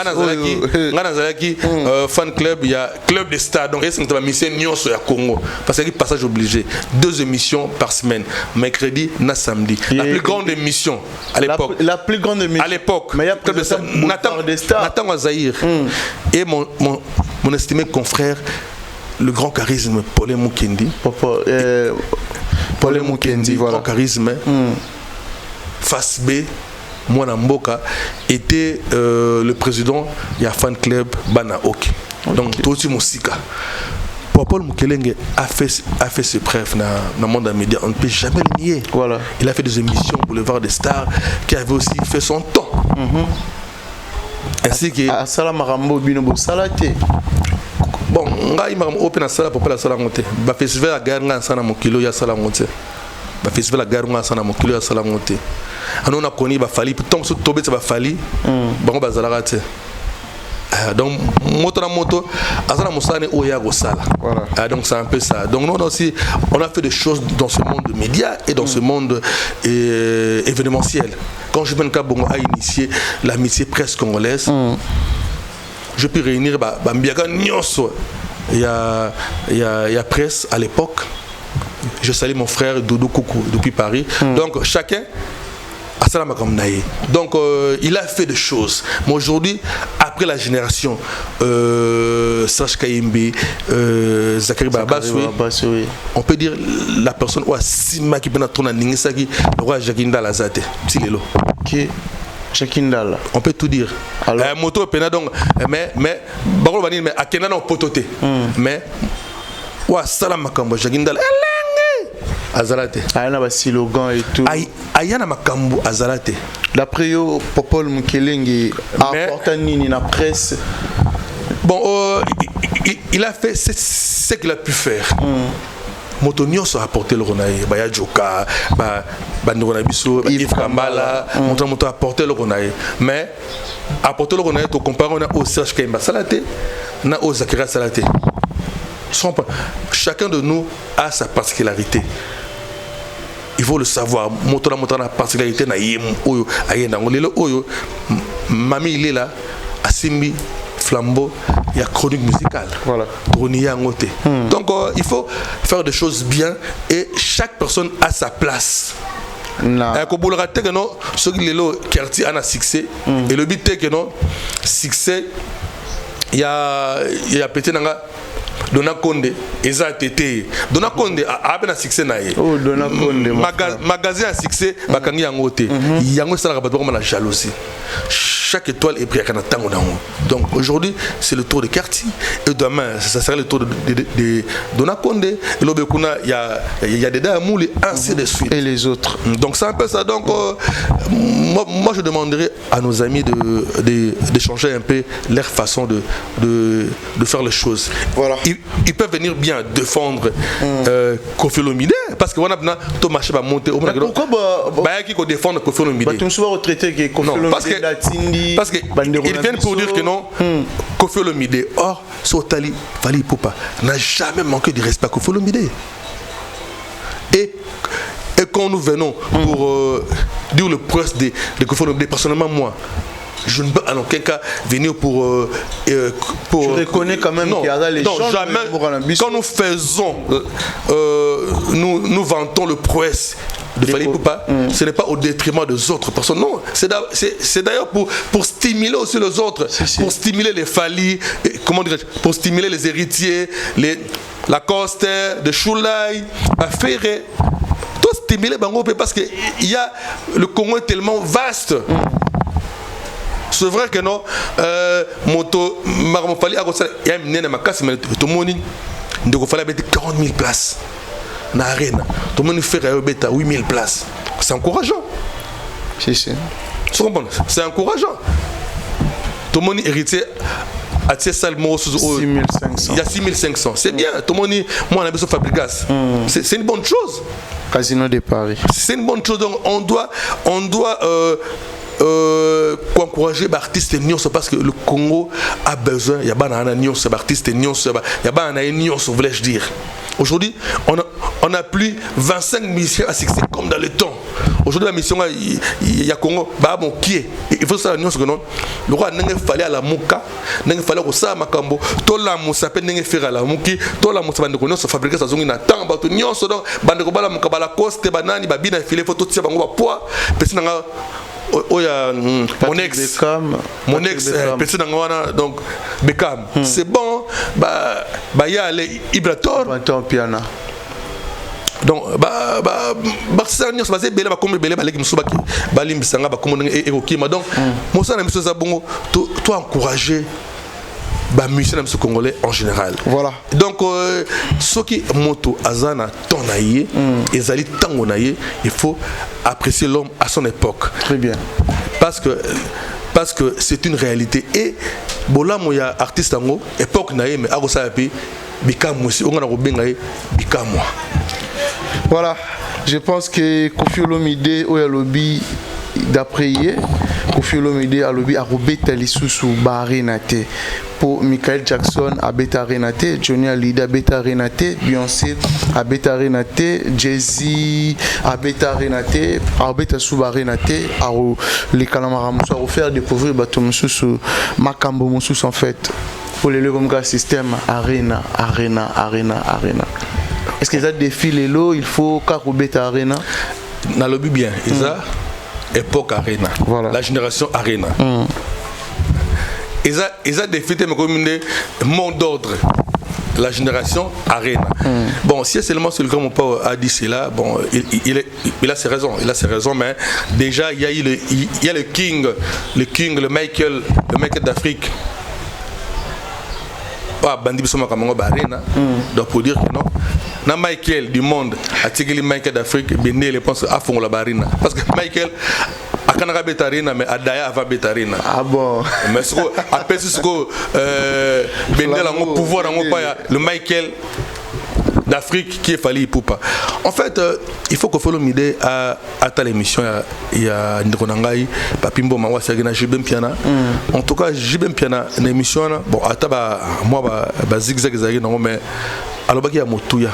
Fan club, il y a Club des Stars. Donc, c'est une mission Nyonso à Congo. Parce qu'il y a passage obligé. 2 émissions par semaine. Mercredi, na samedi. La plus grande émission à l'époque. La plus grande émission. À l'époque. Mais il y a Club des Stars. Nathan Zahir. Et mon estimé confrère, le grand charisme, Paul Mukendi. Paul Mukendi, voilà. Grand charisme. Face B. Mwana Mboka était le président de la fan club Banaoki. Donc tout le Moussika. Popol Mukelenge a fait ses preuves dans le monde des médias. On ne peut jamais le nier. Voilà. Il a fait des émissions Boulevard des Stars qui avait aussi fait son temps. Ainsi que Assalamu Marambo Binobo Salate. Bon, ngai marambo open asala pour pas la sala monter. Ba festival la guerre nga sana mokilo ya sala monter. Ba festival la guerre nga sana mokilo ya sala monter. On a connu Fally, tant que Tobé ça va Fally, bango bazalaka te. Donc moto na moto, azala musane oya go sala. Donc c'est un peu ça. Donc nous aussi, on a fait des choses dans ce monde de médias et dans ce monde événementiel. Quand je viens Kabongo a initié l'amitié presse congolaise, je peux réunir Mbiaga Nyonso. Il y a presse à l'époque. Je salue mon frère Doudou Koukou depuis Paris. Donc chacun donc il a fait des choses. Mais aujourd'hui, après la génération Serge Kayembe, Zachary Babaswe, on peut dire la personne où Sima qui peut tourner Ningisaki, le roi Jakinda Lazate, Tilelo. On peut tout dire. Moto pena donc mais Barolo Vanille mais Akena non pototé. Mais wa salam makambo Jakinda Azalate. Ayana ba slogan et tout. Ayana makambo Azalate. D'après yo Popol Mukelenge apporte nini na presse. Bon il a fait ce qu'il a pu faire. moto nyonso apporter le ronaye ba ya joka ba ndona biso Yves Kambala moto apporter le ronaye mais apporter le ronaye to comparer on a au Serge Kemba Salate na au Zakira Salate. Chacun de nous a sa particularité. Il faut le savoir. Moto la particularité na yem oyo ayenda ngolelo oyo mami il est là asimbi flambeau, il y a chronique musicale. Voilà. Donc il faut faire des choses bien et chaque personne a sa place. Ce qui est le quartier a un succès et le but est que non succès il y a pété nanga Dona Konde eza tété Dona Konde a ben succès na ye oh Dona Konde magasin à succès bakangi yango te yango sala ba comme la jalousie. Chaque étoile est prise à Kanatango. Donc aujourd'hui, c'est le tour de quartier. Et demain, ça sera le tour de Donakonde. Et l'Obekuna, il y a des Damoul et ainsi de suite. Et les autres. Donc c'est un peu ça. Donc moi je demanderais à nos amis de changer un peu leur façon de faire les choses. Voilà. Ils peuvent venir bien défendre Koffi Olomide. Parce que on a Thomas va monter. Pourquoi il faut défendre Koffi Olomide? Tu sois retraité que Koffi Olomide. Parce qu'ils viennent pour dire que non, Koffi Olomide, or, Sotali, Fali Poupa, n'a jamais manqué de respect à Koffi Olomide. Et quand nous venons pour dire le presse de Koffi Olomide, personnellement, moi, je ne peux en aucun cas venir pour je reconnais quand même qu'il y a les gens jamais. Quand nous faisons, nous vantons le prouesse de Fali Poupa, ce n'est pas au détriment des autres personnes. Non, c'est d'ailleurs pour stimuler aussi les autres, pour stimuler les Fali, comment dire, pour stimuler les héritiers, la Coster, de Choulay, à Ferré. Tout stimuler Bango parce que le Congo est tellement vaste. C'est vrai que non, moto Marmofali a il y a une nena makasi mais tout le monde il fallait mettre 40 000 places dans l'arène. Tout le monde fait 8 000 places. C'est encourageant. C'est encourageant. Tout le monde héritier à Salmo 6500. Il y a 6500. C'est bien. Tout le monde moi on a besoin de Fabrigas. C'est une bonne chose. Casino de Paris. C'est une bonne chose. Donc on doit encourager les artistes parce que le Congo a besoin, il y a des artistes, il y a des voulais-je dire. Aujourd'hui, on a plus 25 missions à succès comme dans le temps. Aujourd'hui, la mission, il y a Congo, il faut savoir que non, le roi n'a pas fallu à la Mouka, n'a pas fallu au Samakambo, tout la Moussa peut n'a faire à la Mouki, tout la Moussa bande se fabriquer sa zone temps, batu nyonso donc bande ko bala Mouka bala coste banani babina filet photo tia bango ba poids, personne nga mon ex personne nga donc Beckham, c'est bon, il y a les Ibrator piano. Donc Barcelone se basé bela comme bela baleki musubaki balim sanga ba comme ekokima donc moi ça na miso za bongo toi encourager ba musiciens congolais en général. Voilà. Donc ce qui moto azana tonaye ezali tango naye, il faut apprécier l'homme à son époque. Très bien. Parce que c'est une réalité et bola moya artiste tango époque naye mais akosa yapi bikamu aussi on a robengaye bikamu. Voilà, je pense que Koffi Olomide ou lobby d'après hier, Koffi Olomide a lobby à Robert Lisusu Barenate pour Michael Jackson à Beta Renate, Johnny Hallyday à Beta Renate, Beyoncé à Beta Renate, Jay-Z à Beta Renate, à Beta Suba Renate, à les Kalamara Moussa à faire découvrir Bato Moussou Makambo Moussou en fait pour les comme système Arena. Est-ce qu'ils ont défilé l'eau? Il faut qu'Arubeta Arena. Dans le but bien, ils ont époque Arena. Voilà. La génération Arena. Ils ont défilé le monde d'ordre. La génération Arena. Bon, si seulement ce grand papa a dit cela, bon, il a ses raisons. Il a ses raisons, mais déjà il y a le King, le Michael d'Afrique. Bandi bisoma kamongo barena donc pour dire que non na Michael du monde a tigeli Michael d'Afrique bende le pense à fond la barina parce que Michael akanaka betarina mais adaya ava betarina ah bon mais ce après ce que bende la pouvoir ngo pa le Michael d'Afrique qui est Fally Ipupa. En fait, il faut que Follow Mide à ta l'émission, il y a Ndronangai, Papimbo Mawa Sagina, Jibem Piana. En tout cas, Jibem Piana, l'émission, bon, à taba, moi, zigzag zagé, non, mais alors, il y a Motouya.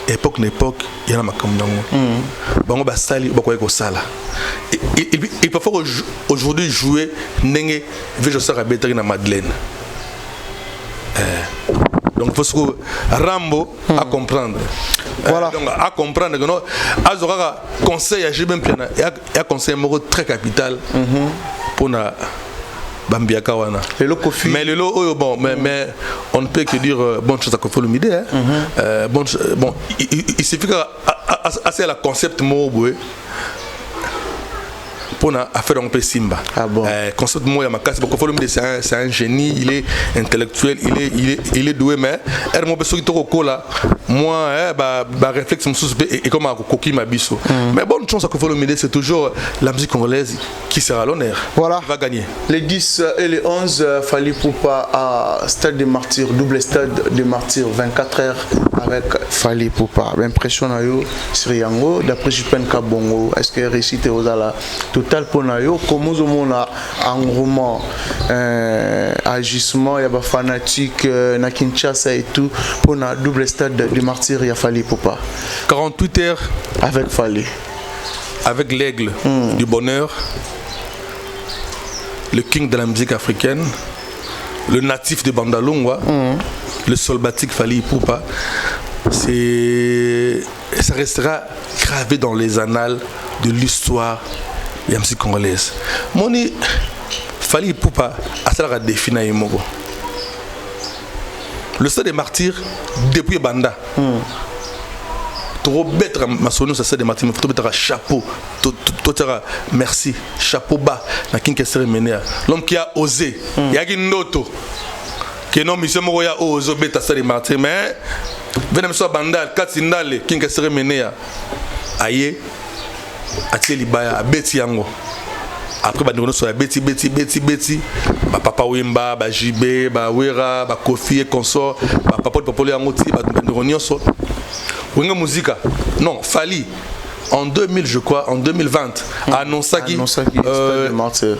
Époque n'époque, il y en a ma caméra. Bon, bah, sali, bah, quoi, sala. Il peut falloir aujourd'hui jouer Nenge, je serai bêter dans Madeleine. Donc, il faut que Rambo à comprendre. Voilà. Donc, à comprendre que nous, à conseil à Jibem Piana, et à conseil très capital pour na Bambia Kawana. Mais le lot, bon, mais on ne peut que dire bonne chose à Follow Mide. Bon, il suffit qu'à la concept mot pour faire un peu Simba. Ah bon. Concept moi Follow Mide c'est un génie, il est intellectuel, il est doué, mais moi réflexe et comme un coquille mabisso. Mais bonne chance à Follow Mide, c'est toujours la musique congolaise qui sera à l'honneur. Voilà. Qui va gagner. Les 10 et les 11 Fally Ipupa à Stade des Martyrs, double Stade des Martyrs, 24 heures avec Fally Ipupa. L'impression à yo sur Yango d'après Jupen Kabongo, est-ce que réussite aux ala total pour nayo comment on a engouement agissement, il y a des fanatiques na Kinshasa et tout pour na double Stade des Martyrs, il y a Fally Ipupa. 48 heures avec Fally. Avec l'aigle du bonheur, le king de la musique africaine, le natif de Bandalungwa, le solbatique Fally Ipupa, ça restera gravé dans les annales de l'histoire de la musique congolaise. Moni Fally Ipupa a ça défini Imogo. Le Stade des Martyrs depuis Banda. Trop bête ma sonne ça c'est des Martyrs, mais faut mettre un chapeau. Merci, chapeau bas. Na kin kesere menea. L'homme qui a osé, il y a une noto. Que non monsieur Moroya osé bête ça des Martyrs, mais venez me so Banda Katsindale kin kesere menea. Aye atie libaya beti yango. Après bandono so beti ba papa Wemba ba JB ba Wera ba Kofi et consort ba papa de popolo yango ti ba bandono so Wenga Musica. Non, Fally en 2000 je crois, en 2020 a annoncé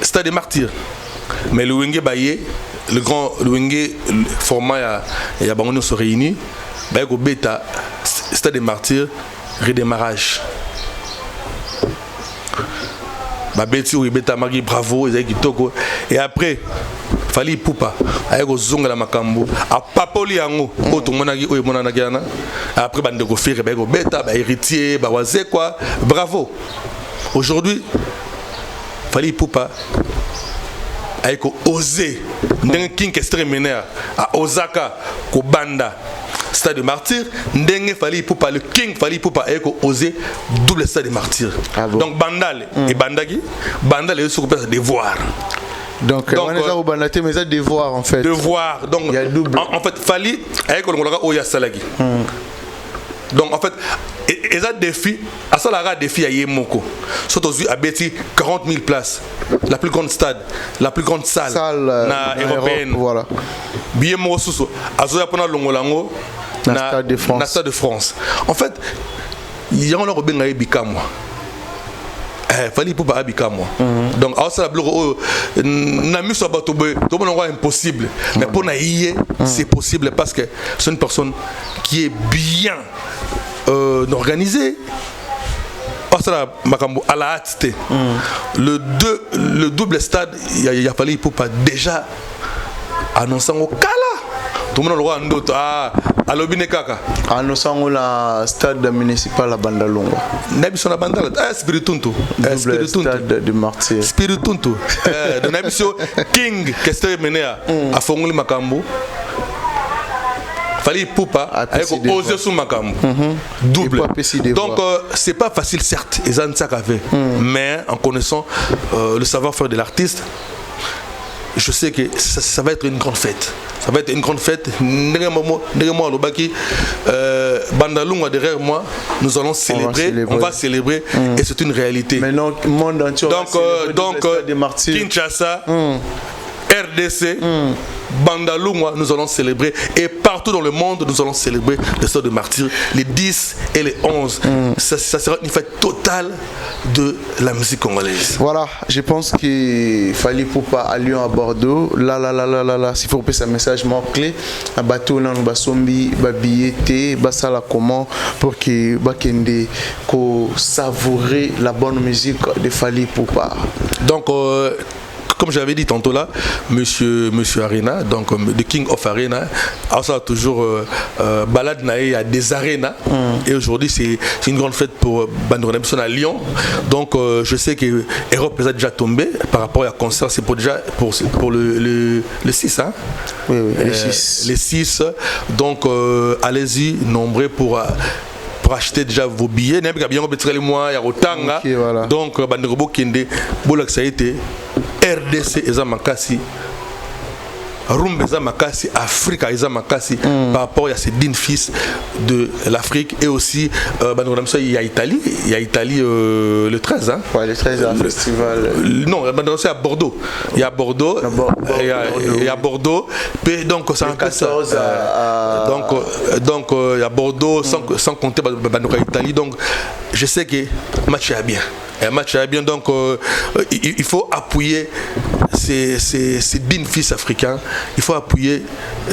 Stade des Martyrs. Mais le Wenge Baye, le grand le Wenge format il y a bandono se réunit, ba go beta Stade des Martyrs redémarrage. Babeti ou Beta Magui bravo et après Fally Ipupa avec Zonga la Makambo a papoli yango auto monaki o monana gana après bande go faire Beta héritier bawaze quoi bravo. Aujourd'hui Fally Ipupa avec osé ndenge king extrême à Osaka ko banda Stade des Martyrs, ndenge Fally Ipupa le king Fally Ipupa a osé double Stade des Martyrs. Ah bon. Donc Bandal et Bandagi, Bandal est sur place devoir. Donc on est au Bandaté mais ça devoir en fait. Devoir. Donc il y a double. En fait Fally avec on Oya Salagi. Donc en fait et ça défi à ça la défi à Yemoko. Surtout à Betty 40 000 places. La plus grande stade, la plus grande salle européenne. Voilà. Bien mo susu azoya pona longolango na Stade de France. En fait, il y a un autre benga bikamwa. Fally Ipupa bikamwa. Donc à ça la bloc na miso batobe, tout le monde est impossible. Mais pour naïe, c'est possible parce que c'est une personne qui est bien organisée. À la hâte. Le double stade, il a Fally Ipupa déjà annoncé au Kala. Tout le monde a un autre. Ah, à l'Obinekaka. Annoncé au stade municipal à Bandalungwa. Nabison à Bandalungwa. Ah, Spirituntu. Stade de Martyrs. Spirituntu. De Nabison King, qu'est-ce que mené à Fongoli Makambo. Fally Ipupa avec osé sous Makambo. Double. Donc c'est pas facile certes, ils ont ça fait. Mais en connaissant le savoir-faire de l'artiste, je sais que ça va être une grande fête. Ça va être une grande fête. Bandalungwa derrière moi, nous allons célébrer. On va célébrer et c'est une réalité. Maintenant, monde entier. Donc Kinshasa. RDC, Bandalungwa, nous allons célébrer. Et partout dans le monde, nous allons célébrer le sort de martyrs, les 10 et les 11. Ça sera une fête totale de la musique congolaise. Voilà, je pense qu'il fallait pour pas à Lyon, à Bordeaux. Là, s'il faut passer un message clé, à bateau, on va sombi, billete, basala comment pour que bakende ko savourer la bonne musique de Fally Ipupa. Donc, comme j'avais dit tantôt là, monsieur Arena, donc The King of Arena, ça a toujours balade à des arénas. Et aujourd'hui, c'est une grande fête pour Bandurona à Lyon. Donc, je sais que Europe les a déjà tombé par rapport à concert. C'est pour le 6. Hein? Oui, le 6. Les 6. Donc, allez-y, nombreux pour acheter déjà vos billets. Okay, voilà. Donc, Bandurona Kende, Bolak ça a été RDC Eza Makasi, Rumba Eza Makasi, Afrique Eza Makasi, par rapport à ces dignes fils de l'Afrique. Et aussi, il y a Italie le 13. Hein? Ouais, le 13, il y a un festival. Non, c'est à Bordeaux. Il y a Bordeaux. Il y a Bordeaux. Et donc, c'est un 14 donc, il y a Bordeaux, sans compter Italie. Donc, je sais que le match est bien. Un match est bien, donc il faut appuyer ces dignes fils africains. Il faut appuyer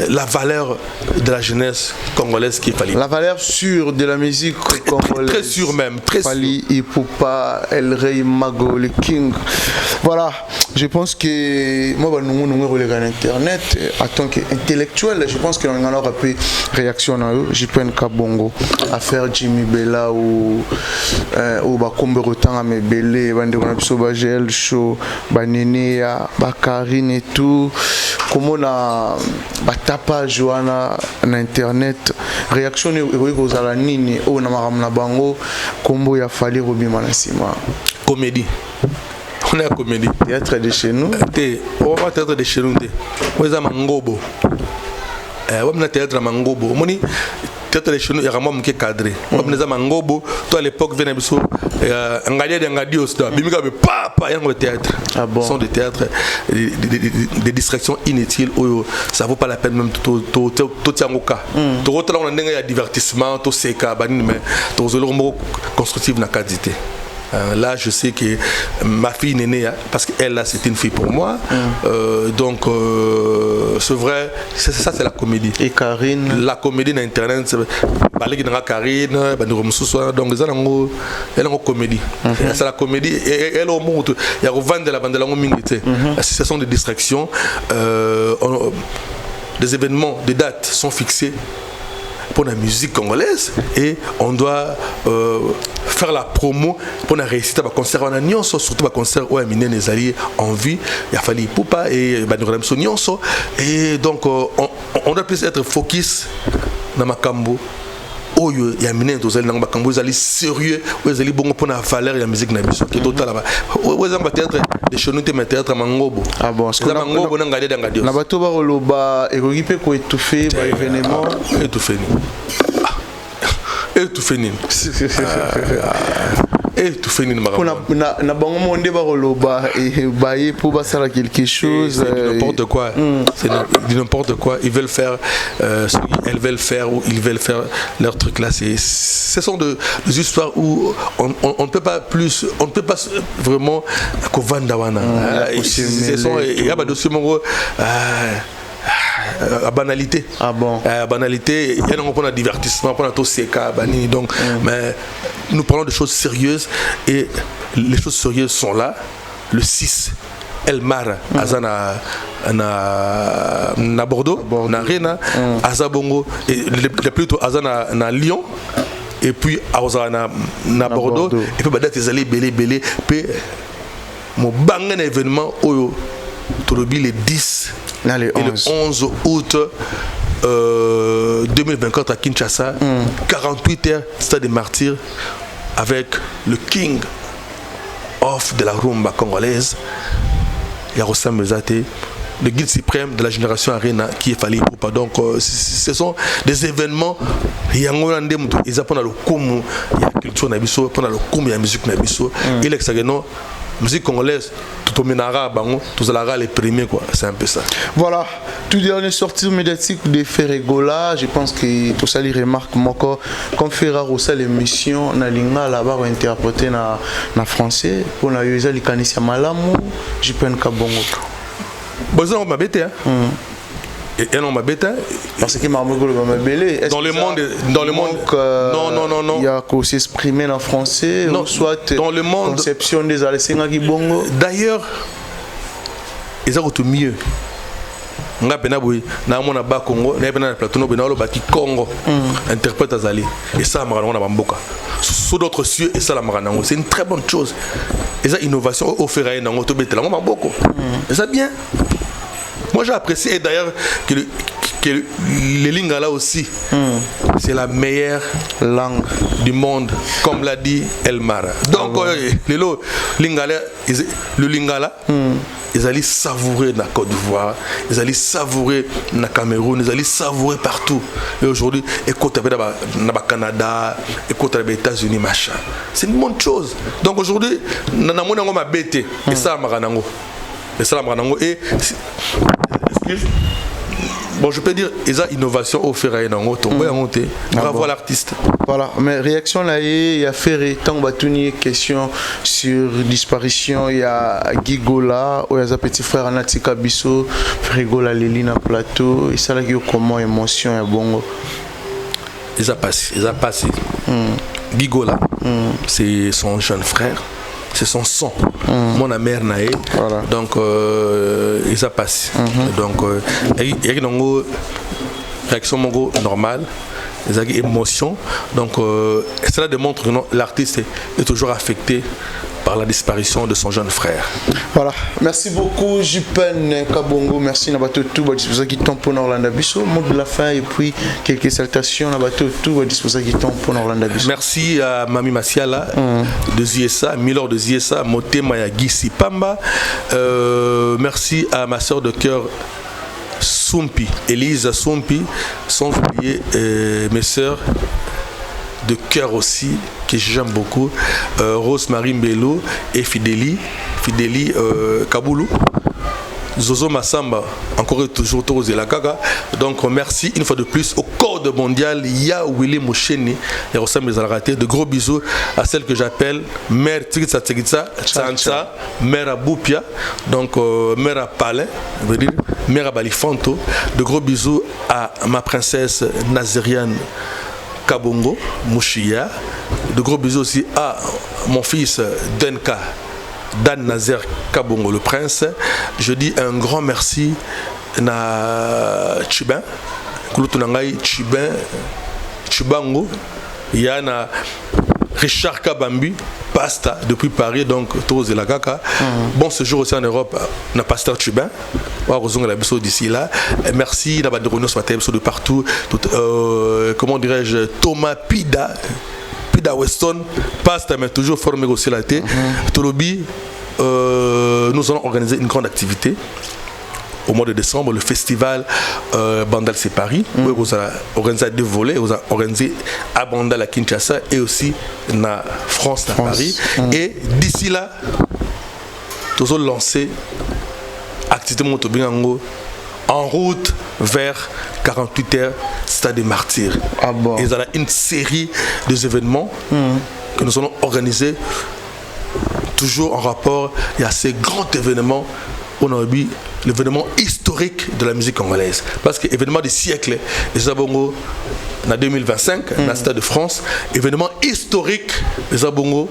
la valeur de la jeunesse congolaise qui est Fally. La valeur sûre de la musique congolaise. Très sûre même. Fally Ipupa, El Rey Mago, le King. Voilà, je pense que moi, nous regardons Internet en tant qu'intellectuel. Je pense que l'on aura pu réaction à eux. J'y prends Kabongo, affaire Jimmy Bella ou Bakombe Rotan à Mebele, Bandurona Gel Show, Banenea, Bakarine et tout. Comment on a batapa Joana en Internet. Réaction aux alanini, on a maramna bango, combo ya Fally Robi Manasima. Comédie. On est à comédie. Théâtre de chez nous. On va théâtre de chez nous. On est à Mangobo. On est à théâtre à Mangobo. On est théâtre de chez nous. Il y a vraiment un cadré. On est à Mangobo. Toi à l'époque, venez biso. Ngadia de Ngadios. Bimika be papa. Il y a un théâtre. Ah bon. Ce sont des théâtres, des distractions inutiles. Ça vaut pas la peine même tout tiangoka. Tout autre là on a un divertissement. Tout seka. Mais tout zolombo constructif na qualité. Là, je sais que ma fille n'est née, parce qu'elle, là, c'est une fille pour moi. Donc, c'est vrai, ça, c'est la comédie. Et Karine? La comédie d'Internet, c'est Karine, donc, elle est en comédie. C'est la comédie, et elle, au monde, il y a de la bande de la minute. Ce sont des distractions. Des événements, des dates sont fixées pour la musique congolaise et on doit faire la promo pour la réussite à concert. On a nyonso, surtout à concert où Amine Nezali en vie, il a fallu Ipupa et Bandurona nyonso. Et donc on doit plus être focus dans Makambo. Il y a Amine Nezali dans Makambo, ils allaient sérieux, ils allaient bon pour la valeur de la musique nabiso qui est total là-bas. Ils ont théâtre de chez nous, théâtre à Mangobo. Ah bon, parce que Mangobo n'a gardé dans Gadios. La bateau va roloba et récupérer quoi étouffer par événement. Étouffer. Étouffer. Étouffer. Na bango monde va roloba et bailler pour basala quelque chose. C'est n'importe quoi. C'est n'importe quoi. Ils veulent faire ce qu'ils veulent faire ou ils veulent faire leur truc là. Ce sont des histoires où on ne peut pas plus, on ne peut pas vraiment Kovandawana. Ce sont il y a pas de à banalité. Ah bon. À banalité, il y a un divertissement, pour tout CK, donc, mais nous parlons de choses sérieuses et les choses sérieuses sont là. Le 6, Elmar, Azana, na Bordeaux, na Rena, Azabongo, et plutôt Azana na Lyon. Et puis Azana na Bordeaux. Et puis date les allées belé, puis mon bang un événement où le 10 et le 11 août 2024 à Kinshasa, 48 heures, stade des martyrs, avec le king of de la rumba congolaise, Yarossam Mezate, le guide suprême de la génération Arena qui est Fally Ipupa. Donc ce sont des événements ils apprennent le culture nabiso, pendant le coup il y a musique nabiso, il est musique congolaise tout au minara bango tous les premiers quoi, c'est un peu ça. Voilà, tout dernier sortie médiatique de Ferregola, je pense que tout ça les remarque moko comme Ferrara aussi l'émission na linga là-bas interprété na français pour na yoza li kanisia malamu je peine kabongo. Bon ça on m'a bêté hein. Et on m'a bêté parce que Marmogolo va m'abeler. Dans le monde non. Il y a qu'à s'exprimer en français non, ou soit dans le monde conception des Alessinga qui bongo. D'ailleurs, ils ont tout mieux. Nga pena boy na mona ba Congo na pena plateau no bena lo ba ki Congo interprète azali et ça marana na bamboka sous d'autres cieux et ça la marana c'est une très bonne chose et ça innovation au ferai na ngoto betela ngoma boko et ça bien. Moi j'ai apprécié et d'ailleurs que les lingala aussi c'est la meilleure langue du monde comme l'a dit Elmara. Donc le lingala ils allaient savourer la Côte d'Ivoire, ils allaient savourer le Cameroun, ils allaient savourer partout. Et aujourd'hui, écoute avec le Canada, écoute avec les États-Unis, machin. C'est une bonne chose. Donc aujourd'hui, nous avons ma bête et ça, Maranango. Et ça, Maranango. Et excuse. Bon, je peux dire, ils ont innovation au fer et non, bravo à l'artiste. Voilà, mais réaction là, il y a Ferré, tant que question sur disparition, il y a Gigola, il y a sa petit frère Anatika Bisso, Frégola Lélina Plateau, et ça là, il y a comment émotion et bongo. Ils ont passé. Gigola, c'est son jeune frère. C'est son sang. Mon mère naé. Voilà. Donc il a passé. Donc il y a une réaction normale, il y a une émotion. Donc cela démontre que l'artiste est toujours affecté par la disparition de son jeune frère. Voilà, merci beaucoup Jupen Kabongo, merci Nabato tout va disposer qui tombe pour Orlando Bisso, mot de la fin et puis quelques salutations Nabato tout va disposer qui tombe pour Orlando Bisso. Merci à Mami Masiala de Ziesa, Milord de Ziesa, Motema Yagisi Pamba. Merci à ma soeur de cœur Sumpi, Elisa Sumpi, sans oublier mes soeurs de cœur aussi que j'aime beaucoup, Rose-Marie Mbelo et Fidélie Kaboulou, Zozo Massamba, encore et toujours Torozé la Gaga. Donc merci une fois de plus au Code mondial Ya Willy Moucheni et Rossam Bezalraté. De gros bisous à celle que j'appelle Mère Tigitsa Tigitsa Tsansa, Mère Aboupia, donc Mère Palin, veut dire Mère Balifanto. De gros bisous à ma princesse Nazériane Kabongo, Mouchia. De gros bisous aussi à mon fils Denka, Dan Nazer Kabongo, le prince. Je dis un grand merci à Chibin, Kulutunangai Chibin, Chibango, Yana Richard Kabambi, Pasta depuis Paris, donc Toros de la Kaka. Bon séjour aussi en Europe, na Pasteur Chibin. D'ici là, merci de partout. Comment dirais-je, Thomas Pida Weston, Pasta, mais toujours formé aussi la tête. Tolobi, nous allons organiser une grande activité au mois de décembre, le festival Bandal c'est Paris, où vous allez organiser deux volets, vous allez organiser à Bandal à Kinshasa et aussi en France, à Paris. Et d'ici là, nous allons lancer activité Motobingango en route vers 48 heures Stade des Martyrs. Et il y a une série d'événements que nous allons organiser toujours en rapport à ces grands événements. On a vu l'événement historique de la musique congolaise. Parce que l'événement du siècle, les Abongo, en 2025, dans le Stade de France, événement historique, les Abongo,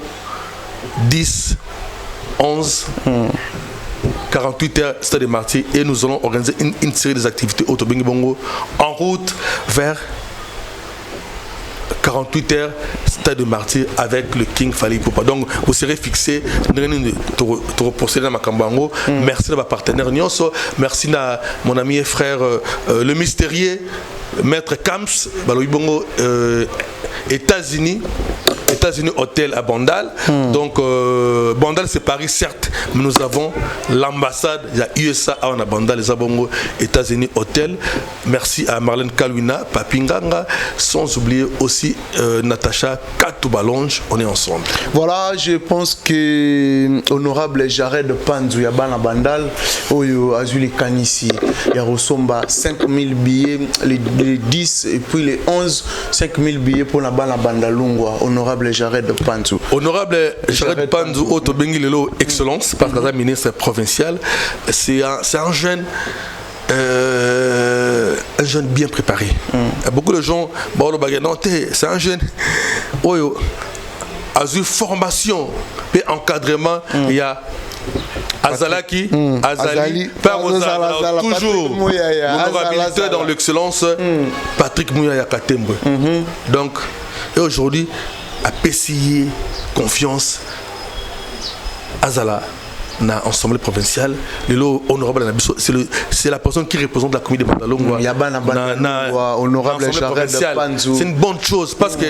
10, 11, 48 heures Stade des Martyrs, et nous allons organiser une série d'activités au Tobingi Bongo en route vers 48 heures Stade de Martyrs avec le King Fally Ipupa. Donc vous serez fixé te reposer dans ma cambango. Merci de ma partenaire Nyonso. Merci à mon ami et frère le mystérieux Maître Kams Baloui Bongo États-Unis. États-Unis hôtel à Bandal. Donc Bandal c'est Paris certes, mais nous avons l'ambassade, il y a USA à Bandal, les Abongo, États-Unis hôtel. Merci à Marlène Kalouina, Papinganga, sans oublier aussi Natacha Katoubalonge, on est ensemble. Voilà, je pense que honorable Jared Panzou Yabana Bandal, Oyo Azuli Kanisi, Yarosomba 5000 billets, les 10 et puis les 11, 5000 billets pour la Bana Bandalungwa, honorable Jared Panzou. Honorable Jared Panzou, Auto Bengilelo, excellence, parce que le ministre provincial, c'est un jeune. Un jeune bien préparé. Beaucoup de gens, c'est un jeune. Oyo, a eu formation et encadrement. Il y a Azalaki, Azali, toujours l'honorabilité dans l'excellence, Patrick Mouyaya Katembe. Donc, et aujourd'hui, à PCI, confiance, Azala. Dans l'Assemblée provinciale, honorable c'est la personne qui représente la commune de Bandalungwa. Honorable c'est une bonne chose parce que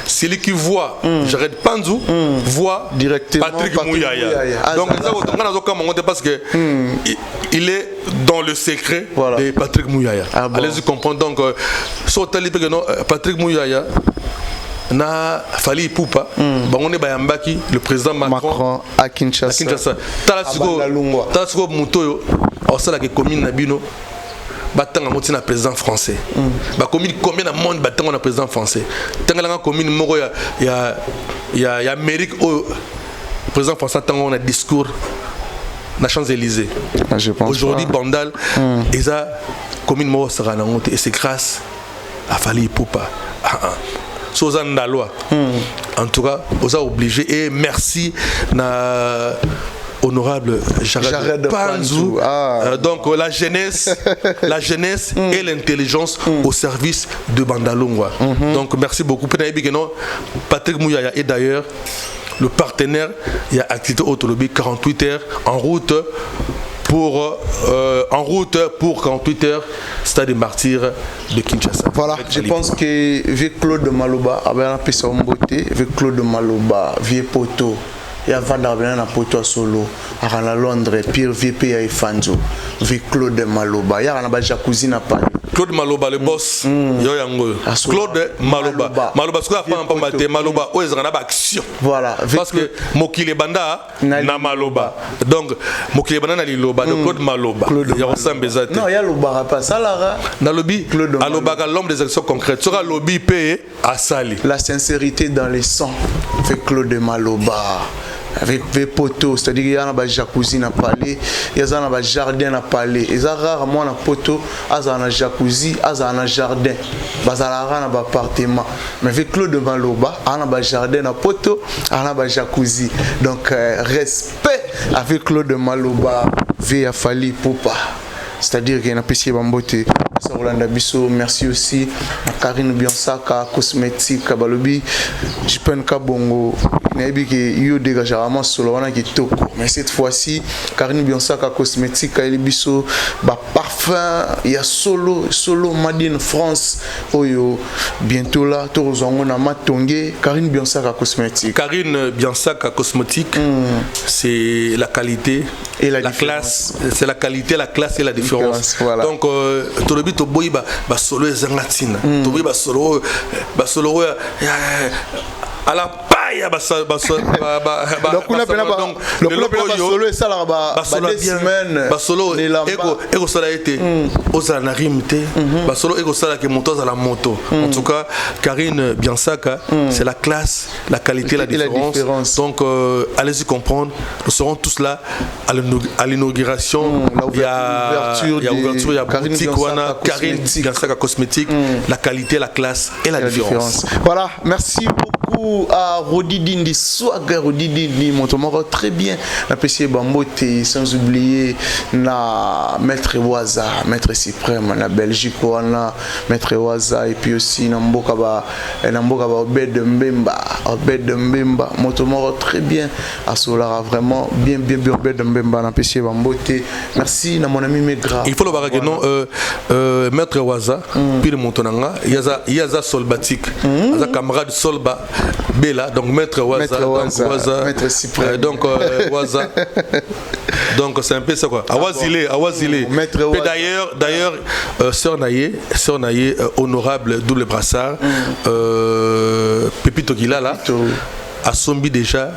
c'est lui qui voit Jared Panzou voit directement Patrick Mouyaya. Donc parce que il est dans le secret de Patrick Mouyaya. Allez-y comprendre. Donc Patrick Mouyaya na Fali Poupa, on est Bayambaki, le président Macron à Kinshasa. Talasiko Moutoyo, ça la commune Nabino, battant à un président français. La commune combien de monde battant un président français. Tant que la commune Moro, il y a Amérique où le président français attend un discours dans Champs-Élysées. Aujourd'hui, Bandal, ils ont commune Moro sera et c'est grâce à Fali Poupa. La loi. En tout cas, vous avez obligé et merci na honorable Jared Panzou. Donc la jeunesse et l'intelligence au service de Bandalungwa. Donc merci beaucoup. Patrick Mouyaya est d'ailleurs le partenaire. Il y a activité autolobie 48 heures en route pour 48 heures, Stade des Martyrs de Kinshasa. Voilà, je pense que avec Claude Maloba, avec Claude Maloba, Vieux Poto, et avant d'aller à Poto Solo, à Londres, Pierre VP et Fanzo, avec Claude Maloba, il y a un jacuzzi n'a pas. Claude Maloba, le boss, Claude Maloba, Maloba, ce qu'on a pas Maloba, où est-ce qu'on a action? Voilà, parce que Mokile Banda na Maloba, donc Mokile Banda na Liloba, donc Claude Maloba, il y a aussi un bezat. Non, il y a Loba, pas ça là. Dans le lobby, à Loba, l'homme des actions concrètes, sera lobby payé à Sali. La sincérité dans les sangs, avec Claude Maloba. Avec des poteaux, c'est-à-dire qu'il y a un jacuzzi à parler, il y a un jardin à parler. Il y a rarement un poteau, il y a un jacuzzi, il y a un jardin. Il y a un appartement. Mais avec Claude Maloba, il y a un jardin à poteau, il y a un jacuzzi. Donc, respect avec Claude Maloba, via Fali Poupa. C'est-à-dire qu'il y a un PC Bambote. Merci aussi à Karine Biansaka, Cosmétique, Kabalobi, Jipen Kabongo. Mais cette fois-ci, Karine Biansaka, Cosmétique, Biso, parfum, il y a solo Madine France. Bientôt là, on a Matongé, Karine Biansaka, Cosmétique. Karine Biansaka, Cosmétique, c'est la qualité et la classe. C'est la qualité, la classe et la différence. Voilà. Donc, to boy ba solo ezangatina to boy ba solo à la paille donc on a solo et ça là ba solo ego ça a été aux anarimité ba solo ego ça que moto à la moto. En tout cas, Karine Biansaka, c'est la classe, la qualité, la différence. Donc allez-y comprendre, nous serons tous là à l'inauguration. Il y a ouverture, il y a boutique Karine Biansaka Cosmétique, la qualité, la classe et la différence. Voilà, merci beaucoup à Rodidindi, swagger Rodidindi, Montomoro très bien. La PC Bambote, sans oublier na Maître Waza, Maître Suprême, na Belgique, na Maître Waza, et puis aussi na Mboka Obed Mbemba, Montomoro très bien. À Solara, vraiment bien Obed Mbemba, na PC Bambote. Merci, na mon ami Megra. Il faut le voir que non, Maître Waza, puis le Montonanga, Yaza Solbatik, Yaza camarade Solba, Bella, donc Maître Waza, Maître Cyprien. donc Waza. Donc c'est un peu ça quoi. Awazile. D'ailleurs, Sœur Naye, honorable double brassard, Pépito Gilala, a sombi déjà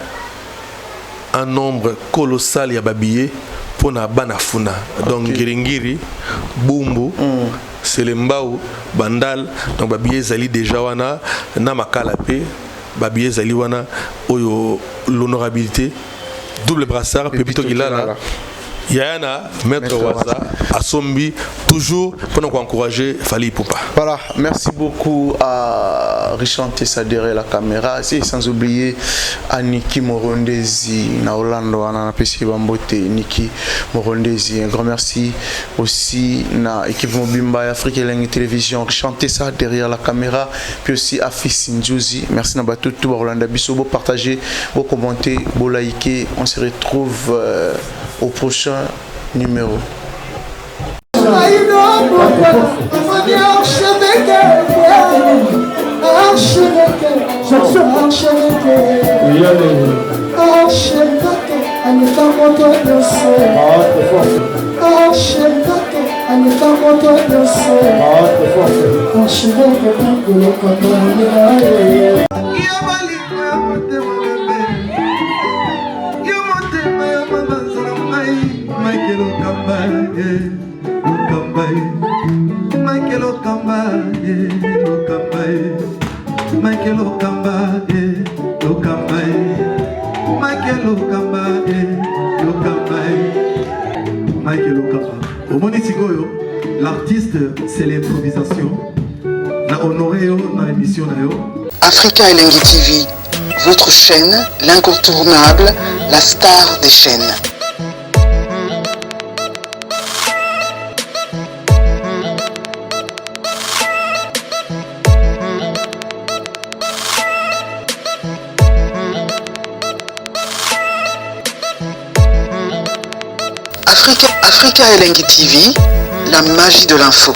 un nombre colossal ya babillé pour na banafuna. Donc Giringiri, Bumbu, Selembao, Bandal, donc babillé zali déjà wana na makalape, babillé zali wana oyo l'honorabilité, double brassard, Pépito Gilala. Yana, Maître Waza, Assombi, toujours pour nous encourager Fally Ipupa. Voilà, merci beaucoup à Richard Tessa derrière la caméra, et sans oublier à Niki Morondezi, na Orlando, na PC Bambote, Niki Morondezi. Un grand merci aussi à l'équipe Mobimba Afrique et Langue Télévision, Richard Tessa derrière la caméra, puis aussi à Fils Ndjouzi. Merci à tout Orlando Bisso, vous partagez, vous commentez, vous likez. On se retrouve au prochain numéro. L'artiste, c'est l'improvisation. Na honoré dans l'émission. Africa Elengi TV, votre chaîne, l'incontournable, la star des chaînes. Africa Elengi TV, la magie de l'info.